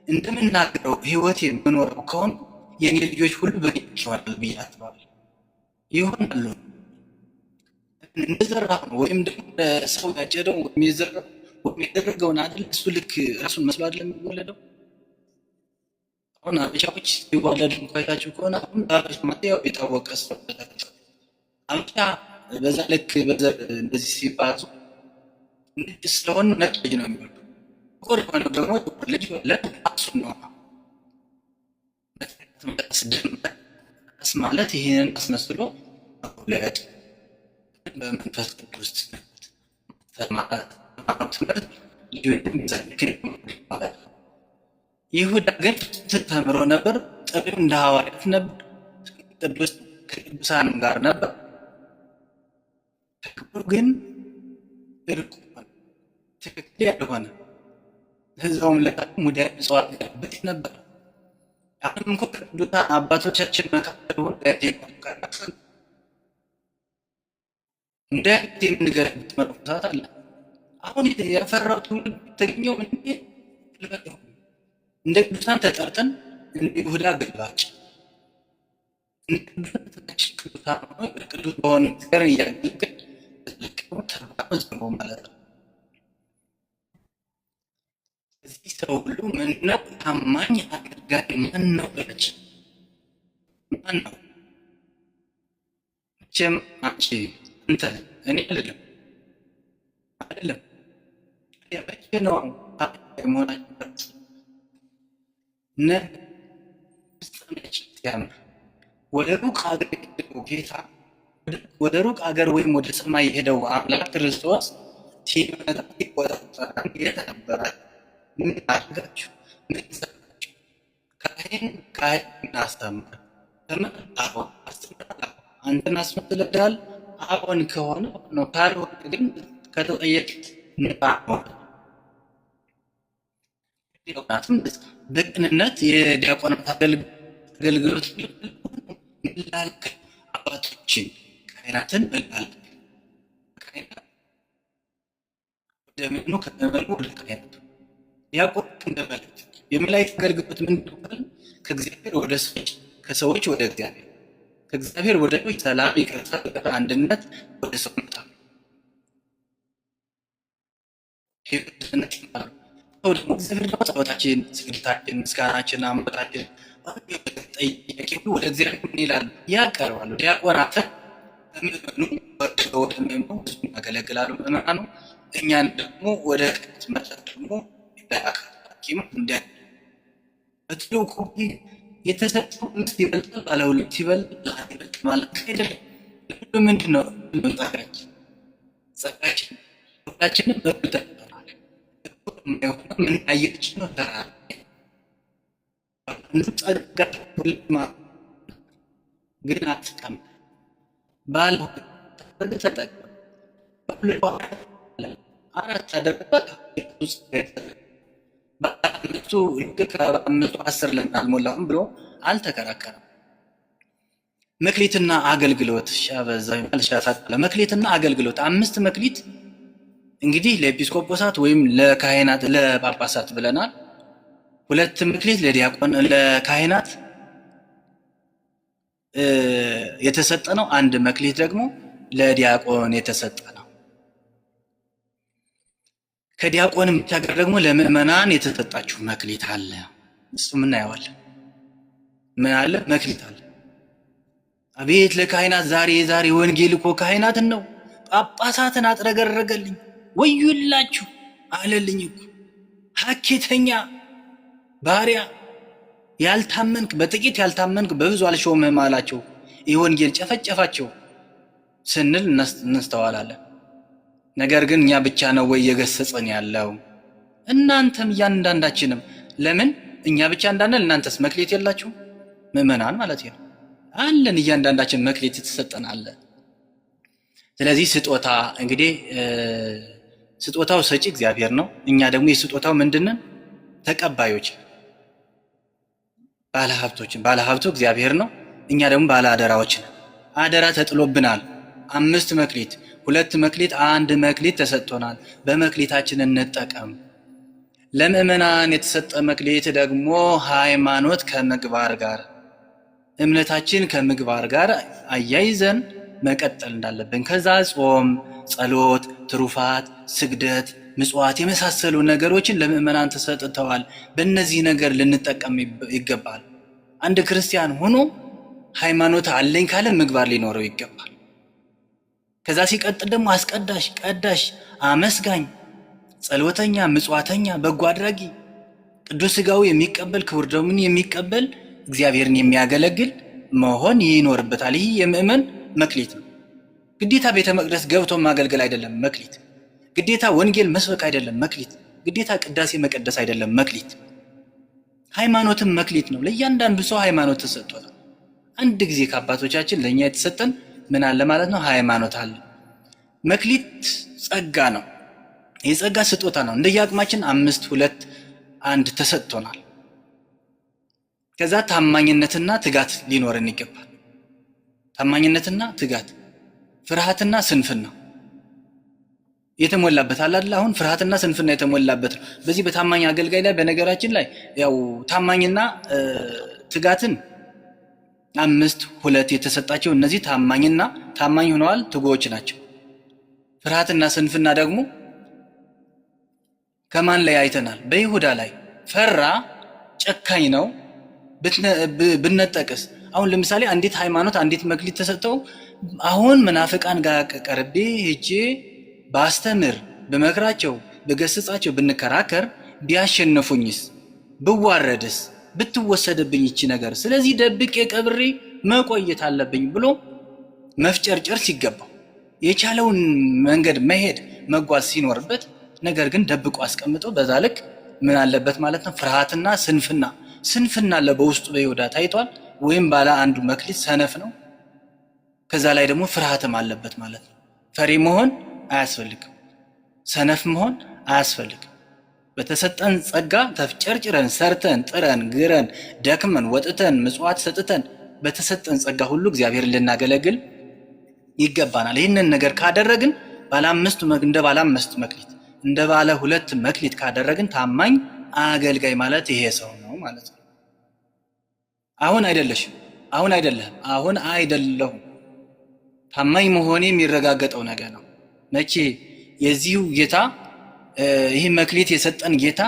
እንደምናገረው ህይወቴ የምኖረው ከሆንኩ የኔ ልጆች ሁሉ በኔ ይሆናል ብዬ አስባለሁ። ይሆናሉ። እንደዘራሁ ነው ወይም ደግሞ ሰው ያጨደው ወይም የዘራው ወይም ያደረገውን አይደል? እሱ ልክ ራሱን መስሎ አይደለም የሚወለደው። አሁን አበሻዎች ሲወለዱ እንኳይታችሁ ከሆነ አሁን አበሻ ማለት ያው የታወቀ ሰው አበሻ በዛ ልክ በዘር እንደዚህ ሲባዙ ነጭ ስለሆኑ ነጭ ልጅ ነው የሚወልዱ። ጥቁር ሆነ ደግሞ ጥቁር ልጅ ወለድ። እሱን ነው ማለት ይሄንን አስመስሎ መውለድ በመንፈስ ቅዱስ ትምህርት ይሁዳ ግን ተምሮ ነበር። ጥሪው እንደ ሐዋርያት ነበር። ከቅዱሳንም ጋር ነበር። ተክብሩ ግን እርቁ ትክክል ያልሆነ ህዝቡም ለታም ሙዳይ ጽዋት ያለበት ነበር። አሁንም እኮ ቅዱሳን አባቶቻችን መካከል ወዳጅ ይቀርቃል እንደ የምንገርበት መርኮታት አለ። አሁን ያፈራው ትውልድ ተገኘው ምን እንደ ቅዱሳን ተጠርተን እንደ ይሁዳ ግልባጭ ቅዱሳን ቅዱስ በሆነ ነገር እያገለገል ተባበዝነው ማለት ነው። እዚህ ሰው ሁሉ ምነው ታማኝ አገልጋይ ማን ነው ብለች ማን ነው? መቼም አንቺ እንተ እኔ አይደለም መቼ ነው መሆናችን ያምር ወደ ሩቅ ሀገር የሄደው ጌታ ወደ ሩቅ ሀገር ወይም ወደ ሰማይ የሄደው አምላክ ክርስቶስ ሲመጣ ይቆጣጠራል። የተነበረ ምን አድርጋችሁ ምን ሰራችሁ? ካህን አስተምር አስተምር አንተን አስመስለዳል። አዎን ከሆነ ነው፣ ካልሆነ ግን ከተጠየቅ በቅንነት የዲያቆናት አገልግሎት መላልክ አባቶችን ካህናትን መላልክ ካህናት ወደ ምኑ ከመመሉ ወደ ካህናት ዲያቆናት እንደመላክ የመላእክት አገልግሎት ምንድን ነው? ከእግዚአብሔር ወደ ሰዎች ከሰዎች ወደ እግዚአብሔር ከእግዚአብሔር ወደ ሰዎች ሰላም፣ ይቅርታ፣ ፍቅር፣ አንድነት ወደ ሰው መጣ ደግሞ እግዚአብሔር ደግሞ ጸሎታችን፣ ስግደታችን፣ ምስጋናችን፣ አምልኮታችን ጠያቂ ወደ እግዚአብሔር ምን ይላሉ? ያቀርባሉ። ዲያቆናት ምእመኑ ወደ ምእመኑ ህዝቡን ያገለግላሉ። ምእመናኑ እኛን ደግሞ ወደ ቅድስት መጠት ደግሞ ሐኪም እንደ በትልቁ የተሰጠው ምስት ይበልጣል፣ ባለ ሁለት ይበልጣል ማለት አይደለም። ምንድን ነው ጸጋችን ሁላችንም በብልጠናል ምን ያየች ነው ተራ ጸጋ ሁልማ ግን አትቀም ባለ ተጠቅ አራት አደረገ በአምስቱ ከአምስቱ 10 ለምን አልሞላም ብሎ አልተከራከረም። መክሊትና አገልግሎት ሻበዛይ ማልሻታለ መክሊትና አገልግሎት 5 መክሊት እንግዲህ ለኤጲስቆጶሳት ወይም ለካህናት ለጳጳሳት ብለናል። 2 መክሊት ለዲያቆን ለካህናት የተሰጠ ነው። 1 መክሊት ደግሞ ለዲያቆን የተሰጠ ነው። ከዲያቆንም ታገር ደግሞ ለምእመናን የተሰጣችሁ መክሊት አለ። እሱ ምን እናየዋለን። ምን አለ? መክሊት አለ። አቤት ለካህናት ዛሬ ወንጌል እኮ ካህናትን ነው ጳጳሳትን አጥረገረገልኝ ወዩላችሁ አለልኝ እኮ ሐኬተኛ ባሪያ ያልታመንክ በጥቂት ያልታመንክ በብዙ አልሾምህም አላቸው። ይህ ወንጌል ጨፈጨፋቸው ስንል እንስተዋላለን። ነገር ግን እኛ ብቻ ነው ወይ የገሰጸን ያለው? እናንተም እያንዳንዳችንም ለምን እኛ ብቻ እንዳንል እናንተስ መክሊት የላችሁ? ምእመናን ማለት ነው አለን። እያንዳንዳችን መክሊት የተሰጠን አለ። ስለዚህ ስጦታ እንግዲህ ስጦታው ሰጪ እግዚአብሔር ነው። እኛ ደግሞ የስጦታው ምንድነን? ተቀባዮች ባለሀብቱ እግዚአብሔር ነው። እኛ ደግሞ ባለ አደራዎች ነን። አደራ ተጥሎብናል። 5 መክሊት 2 መክሊት 1 መክሊት ተሰጥቶናል። በመክሊታችን እንጠቀም። ለምእመናን የተሰጠ መክሊት ደግሞ ሃይማኖት ከምግባር ጋር እምነታችን ከምግባር ጋር አያይዘን መቀጠል እንዳለብን ከዛ ጾም፣ ጸሎት፣ ትሩፋት፣ ስግደት፣ ምጽዋት የመሳሰሉ ነገሮችን ለምእመናን ተሰጥተዋል። በእነዚህ ነገር ልንጠቀም ይገባል። አንድ ክርስቲያን ሆኖ ሃይማኖት አለኝ ካለ ምግባር ሊኖረው ይገባል። ከዛ ሲቀጥል ደግሞ አስቀዳሽ፣ ቀዳሽ፣ አመስጋኝ፣ ጸሎተኛ፣ ምጽዋተኛ፣ በጎ አድራጊ፣ ቅዱስ ሥጋው የሚቀበል ክቡር ደሙን የሚቀበል እግዚአብሔርን የሚያገለግል መሆን ይኖርበታል። ይህ የምእመን መክሊት ነው። ግዴታ ቤተ መቅደስ ገብቶ ማገልገል አይደለም መክሊት። ግዴታ ወንጌል መስበክ አይደለም መክሊት። ግዴታ ቅዳሴ መቀደስ አይደለም መክሊት። ሃይማኖትም መክሊት ነው። ለእያንዳንዱ ሰው ሃይማኖት ተሰጥቷል። አንድ ጊዜ ከአባቶቻችን ለእኛ የተሰጠን ምን አለ ማለት ነው? ሃይማኖት አለ። መክሊት ጸጋ ነው። የጸጋ ስጦታ ነው። እንደየአቅማችን 5 2 1 ተሰጥቶናል። ከዛ ታማኝነትና ትጋት ሊኖርን ይገባል። ታማኝነትና ትጋት፣ ፍርሃትና ስንፍና የተሞላበት አለ አይደል? አሁን ፍርሃትና ስንፍና የተሞላበት ነው። በዚህ በታማኝ አገልጋይ ላይ በነገራችን ላይ ያው ታማኝና ትጋትን 5 2 የተሰጣቸው እነዚህ ታማኝ ሆነዋል፣ ትጉዎች ናቸው። ፍርሃትና ስንፍና ደግሞ ከማን ላይ አይተናል? በይሁዳ ላይ ፈራ፣ ጨካኝ ነው። ብነጠቅስ አሁን ለምሳሌ አንዲት ሃይማኖት አንዲት መክሊት ተሰጠው። አሁን መናፍቃን ጋር ቀርቤ ሄጄ ባስተምር፣ በመክራቸው፣ በገስጻቸው፣ ብንከራከር ቢያሸነፉኝስ? ብዋረድስ? ብትወሰደብኝ ይቺ ነገር፣ ስለዚህ ደብቄ ቀብሬ መቆየት አለብኝ ብሎ መፍጨርጨር ሲገባው የቻለውን መንገድ መሄድ መጓዝ ሲኖርበት፣ ነገር ግን ደብቆ አስቀምጦ በዛ ልክ ምን አለበት ማለት ነው? ፍርሃትና ስንፍና አለ በውስጡ በይሁዳ ታይቷል። ወይም ባለ አንዱ መክሊት ሰነፍ ነው። ከዛ ላይ ደግሞ ፍርሃትም አለበት ማለት ነው። ፈሪ መሆን አያስፈልግም። ሰነፍ መሆን አያስፈልግም። በተሰጠን ጸጋ ተፍጨርጭረን ሰርተን ጥረን ግረን ደክመን ወጥተን ምጽዋት ሰጥተን በተሰጠን ጸጋ ሁሉ እግዚአብሔርን ልናገለግል ይገባናል። ይህንን ነገር ካደረግን እንደ ባለ አምስት መክሊት እንደ ባለ ሁለት መክሊት ካደረግን ታማኝ አገልጋይ ማለት ይሄ ሰው ነው ማለት ነው። አሁን አይደለሽም፣ አሁን አይደለህም፣ አሁን አይደለሁም። ታማኝ መሆኔ የሚረጋገጠው ነገር ነው። መቼ የዚሁ ጌታ ይህ መክሊት የሰጠን ጌታ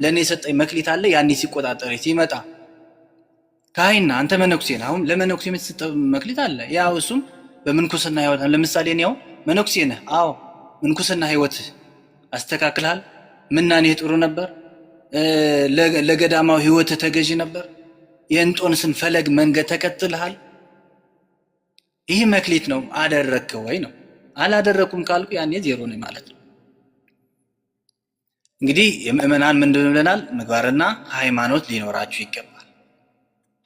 ለእኔ የሰጠኝ መክሊት አለ። ያኔ ሲቆጣጠር ሲመጣ ካህና አንተ መነኩሴ ነህ። አሁን ለመነኩሴ የምትሰጠው መክሊት አለ። ያው እሱም በምንኩስና ህይወት ለምሳሌ እኔ ያው መነኩሴ ነህ። አዎ ምንኩስና ህይወት አስተካክልሃል። ምናኔህ ጥሩ ነበር። ለገዳማው ህይወት ተገዢ ነበር። የእንጦንስን ፈለግ መንገድ ተከትልሃል። ይህ መክሊት ነው። አደረግከው ወይ ነው። አላደረኩም ካልኩ ያኔ ዜሮ ነኝ ማለት ነው። እንግዲህ የምእመናን ምንድን ብለናል? ምግባርና ሃይማኖት ሊኖራችሁ ይገባል።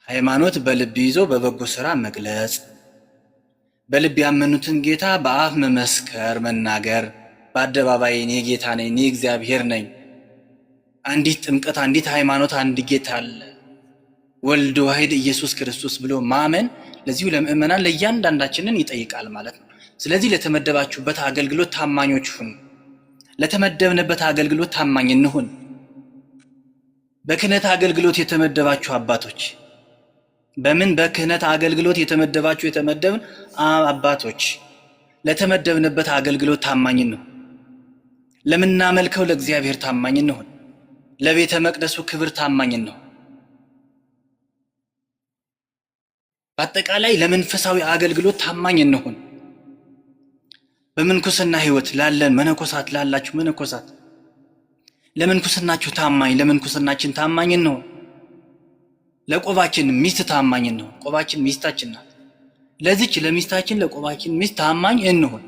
ሃይማኖት በልብ ይዞ በበጎ ስራ መግለጽ፣ በልብ ያመኑትን ጌታ በአፍ መመስከር መናገር፣ በአደባባይ እኔ ጌታ ነኝ፣ እኔ እግዚአብሔር ነኝ፣ አንዲት ጥምቀት፣ አንዲት ሃይማኖት፣ አንድ ጌታ አለ ወልድ ዋሕድ ኢየሱስ ክርስቶስ ብሎ ማመን ለዚሁ ለምእመናን ለእያንዳንዳችንን ይጠይቃል ማለት ነው። ስለዚህ ለተመደባችሁበት አገልግሎት ታማኞች ሁኑ። ለተመደብንበት አገልግሎት ታማኝ እንሁን። በክህነት አገልግሎት የተመደባችሁ አባቶች በክህነት አገልግሎት የተመደብን አባቶች ለተመደብንበት አገልግሎት ታማኝ እንሁን። ለምናመልከው ለእግዚአብሔር ታማኝ እንሁን። ለቤተ መቅደሱ ክብር ታማኝ እንሁን። በአጠቃላይ ለመንፈሳዊ አገልግሎት ታማኝ እንሁን። በምንኩስና ህይወት ላለን መነኮሳት ላላችሁ መነኮሳት ለምንኩስናችሁ ታማኝ ለምንኩስናችን ታማኝ እንሁን። ለቆባችን ሚስት ታማኝ እንሁን። ቆባችን ሚስታችን ናት። ለዚች ለሚስታችን ለቆባችን ሚስት ታማኝ እንሁን።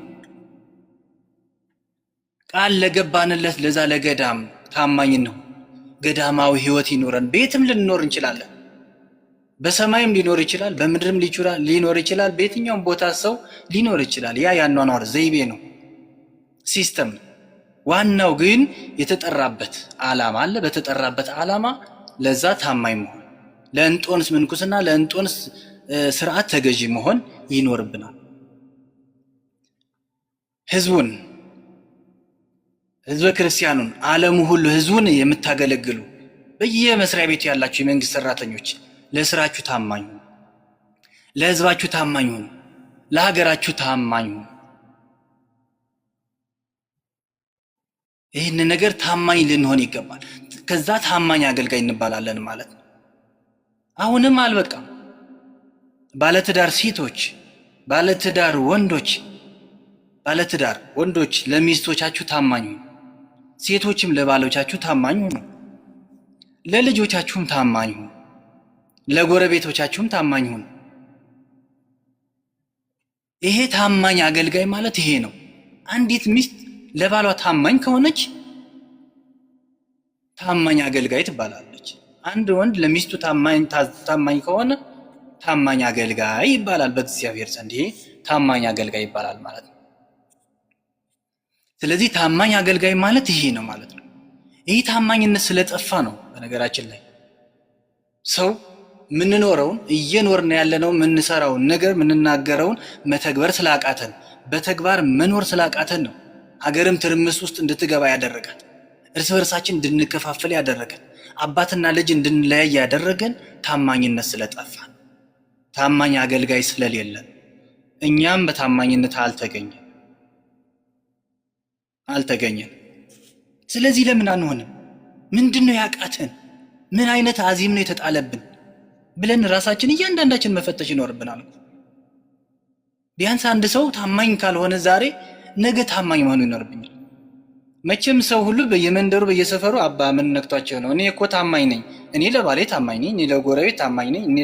ቃል ለገባንለት ለዛ ለገዳም ታማኝ እንሁን። ገዳማዊ ህይወት ይኖረን። ቤትም ልንኖር እንችላለን። በሰማይም ሊኖር ይችላል፣ በምድርም ሊኖር ይችላል። በየትኛውም ቦታ ሰው ሊኖር ይችላል። ያ ያኗኗር ዘይቤ ነው፣ ሲስተም ነው። ዋናው ግን የተጠራበት ዓላማ አለ። በተጠራበት ዓላማ ለዛ ታማኝ መሆን፣ ለእንጦንስ ምንኩስና ለእንጦንስ ስርዓት ተገዢ መሆን ይኖርብናል። ህዝበ ክርስቲያኑን ዓለሙ ሁሉ ህዝቡን የምታገለግሉ በየመስሪያ ቤቱ ያላችሁ የመንግስት ሰራተኞች ለስራችሁ ታማኝ ሁኑ። ለህዝባችሁ ታማኝ ሁኑ። ለሀገራችሁ ታማኝ ሁኑ። ይህን ነገር ታማኝ ልንሆን ይገባል። ከዛ ታማኝ አገልጋይ እንባላለን ማለት ነው። አሁንም አልበቃም። ባለትዳር ሴቶች፣ ባለትዳር ወንዶች ለሚስቶቻችሁ ታማኝ ሁኑ። ሴቶችም ለባሎቻችሁ ታማኝ ሁኑ። ለልጆቻችሁም ታማኝ ሁኑ። ለጎረቤቶቻችሁም ታማኝ ሁኑ። ይሄ ታማኝ አገልጋይ ማለት ይሄ ነው። አንዲት ሚስት ለባሏ ታማኝ ከሆነች ታማኝ አገልጋይ ትባላለች። አንድ ወንድ ለሚስቱ ታማኝ ከሆነ ታማኝ አገልጋይ ይባላል። በእግዚአብሔር ዘንድ ይሄ ታማኝ አገልጋይ ይባላል ማለት ነው። ስለዚህ ታማኝ አገልጋይ ማለት ይሄ ነው ማለት ነው። ይህ ታማኝነት ስለጠፋ ነው በነገራችን ላይ ሰው ምንኖረውን እየኖርን ያለነው ምንሰራውን ነገር ምንናገረውን መተግበር ስላቃተን በተግባር መኖር ስላቃተን ነው ሀገርም ትርምስ ውስጥ እንድትገባ ያደረጋት፣ እርስ በርሳችን እንድንከፋፈል ያደረገን፣ አባትና ልጅ እንድንለያይ ያደረገን ታማኝነት ስለጠፋ፣ ታማኝ አገልጋይ ስለሌለን፣ እኛም በታማኝነት አልተገኘን። ስለዚህ ለምን አንሆንም? ምንድነው ያቃተን? ምን አይነት አዚም ነው የተጣለብን ብለን ራሳችን እያንዳንዳችን መፈተሽ ይኖርብናል። ቢያንስ አንድ ሰው ታማኝ ካልሆነ ዛሬ ነገ ታማኝ መሆኑ ይኖርብኛል። መቼም ሰው ሁሉ በየመንደሩ በየሰፈሩ አባ ምን ነክቷቸው ነው እኔ እኮ ታማኝ ነኝ፣ እኔ ለባሌ ታማኝ ነኝ፣ እኔ ለጎረቤት ታማኝ ነኝ፣ እኔ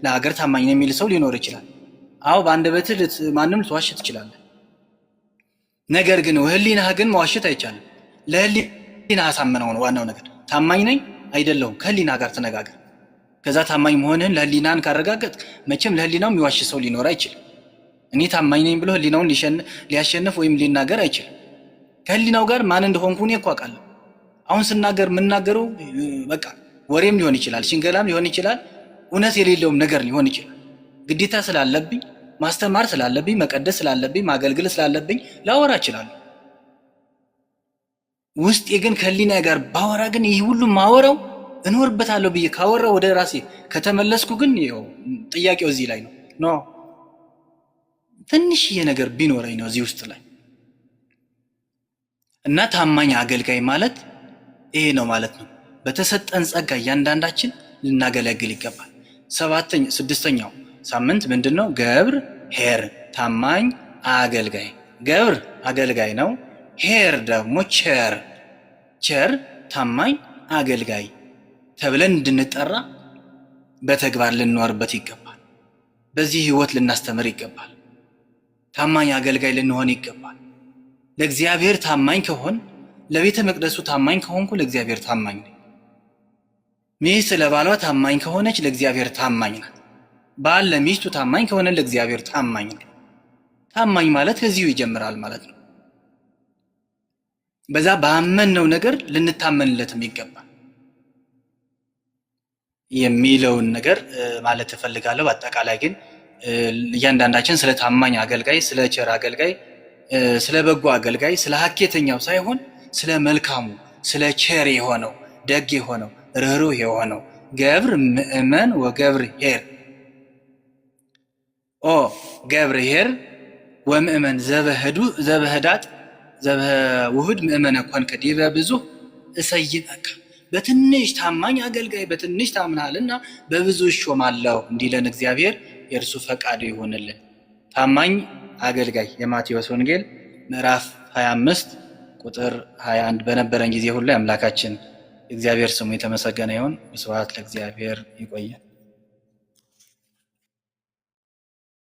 ለሀገር ታማኝ ነኝ የሚል ሰው ሊኖር ይችላል። አዎ በአንደበትህ ማንም ልትዋሽ ትችላለህ። ነገር ግን ህሊናህ ግን መዋሸት አይቻልም። ለህሊና አሳምነው ነው ዋናው ነገር። ታማኝ ነኝ አይደለሁም ከህሊና ጋር ተነጋገር። ከዛ ታማኝ መሆንህን ለህሊናን ካረጋገጥ መቼም ለህሊናው የሚዋሽ ሰው ሊኖር አይችልም። እኔ ታማኝ ነኝ ብሎ ህሊናውን ሊያሸንፍ ወይም ሊናገር አይችልም። ከህሊናው ጋር ማን እንደሆንኩ እኔ እኮ አውቃለሁ። አሁን ስናገር የምናገረው በቃ ወሬም ሊሆን ይችላል፣ ሽንገላም ሊሆን ይችላል፣ እውነት የሌለውም ነገር ሊሆን ይችላል። ግዴታ ስላለብኝ ማስተማር ስላለብኝ መቀደስ ስላለብኝ ማገልገል ስላለብኝ ላወራ እችላለሁ። ውስጤ ግን ከህሊና ጋር ባወራ ግን ይህ ሁሉ ማወራው እኖርበታለሁ ብዬ ካወራው ወደ ራሴ ከተመለስኩ ግን ይኸው ጥያቄው እዚህ ላይ ነው። ኖ ትንሽዬ ነገር ቢኖረኝ ነው እዚህ ውስጥ ላይ እና ታማኝ አገልጋይ ማለት ይሄ ነው ማለት ነው። በተሰጠን ጸጋ እያንዳንዳችን ልናገለግል ይገባል። ስድስተኛው ሳምንት ምንድነው? ገብር ኄር ታማኝ አገልጋይ። ገብር አገልጋይ ነው። ኄር ደግሞ ቸር ታማኝ አገልጋይ ተብለን እንድንጠራ በተግባር ልንኖርበት ይገባል። በዚህ ህይወት ልናስተምር ይገባል። ታማኝ አገልጋይ ልንሆን ይገባል። ለእግዚአብሔር ታማኝ ከሆን ለቤተ መቅደሱ ታማኝ ከሆንኩ ለእግዚአብሔር ታማኝ ነኝ። ሚስት ለባሏ ታማኝ ከሆነች ለእግዚአብሔር ታማኝ ናት። ባል ለሚስቱ ታማኝ ከሆነ ለእግዚአብሔር ታማኝ ነው። ታማኝ ማለት ከዚሁ ይጀምራል ማለት ነው። በዛ ባመንነው ነገር ልንታመንለትም ይገባል የሚለውን ነገር ማለት እፈልጋለሁ። በአጠቃላይ ግን እያንዳንዳችን ስለ ታማኝ አገልጋይ፣ ስለ ቸር አገልጋይ፣ ስለ በጎ አገልጋይ፣ ስለ ሀኬተኛው ሳይሆን ስለ መልካሙ፣ ስለ ቸር የሆነው ደግ የሆነው ርህሩህ የሆነው ገብር ምእመን ወገብር ኄር ኦ ገብር ኄር ወምእመን ዘበህዳጥ ዘበውህድ ምእመነ ኮንከ ዲበ ብዙኅ እሰይመከ። በትንሽ ታማኝ አገልጋይ በትንሽ ታምናልና በብዙ እሾማለሁ እንዲለን እግዚአብሔር የእርሱ ፈቃዱ ይሆንልን። ታማኝ አገልጋይ የማቴዎስ ወንጌል ምዕራፍ 25 ቁጥር 21 በነበረን ጊዜ ሁሉ አምላካችን እግዚአብሔር ስሙ የተመሰገነ ይሁን። ስብሐት ለእግዚአብሔር። ይቆያል።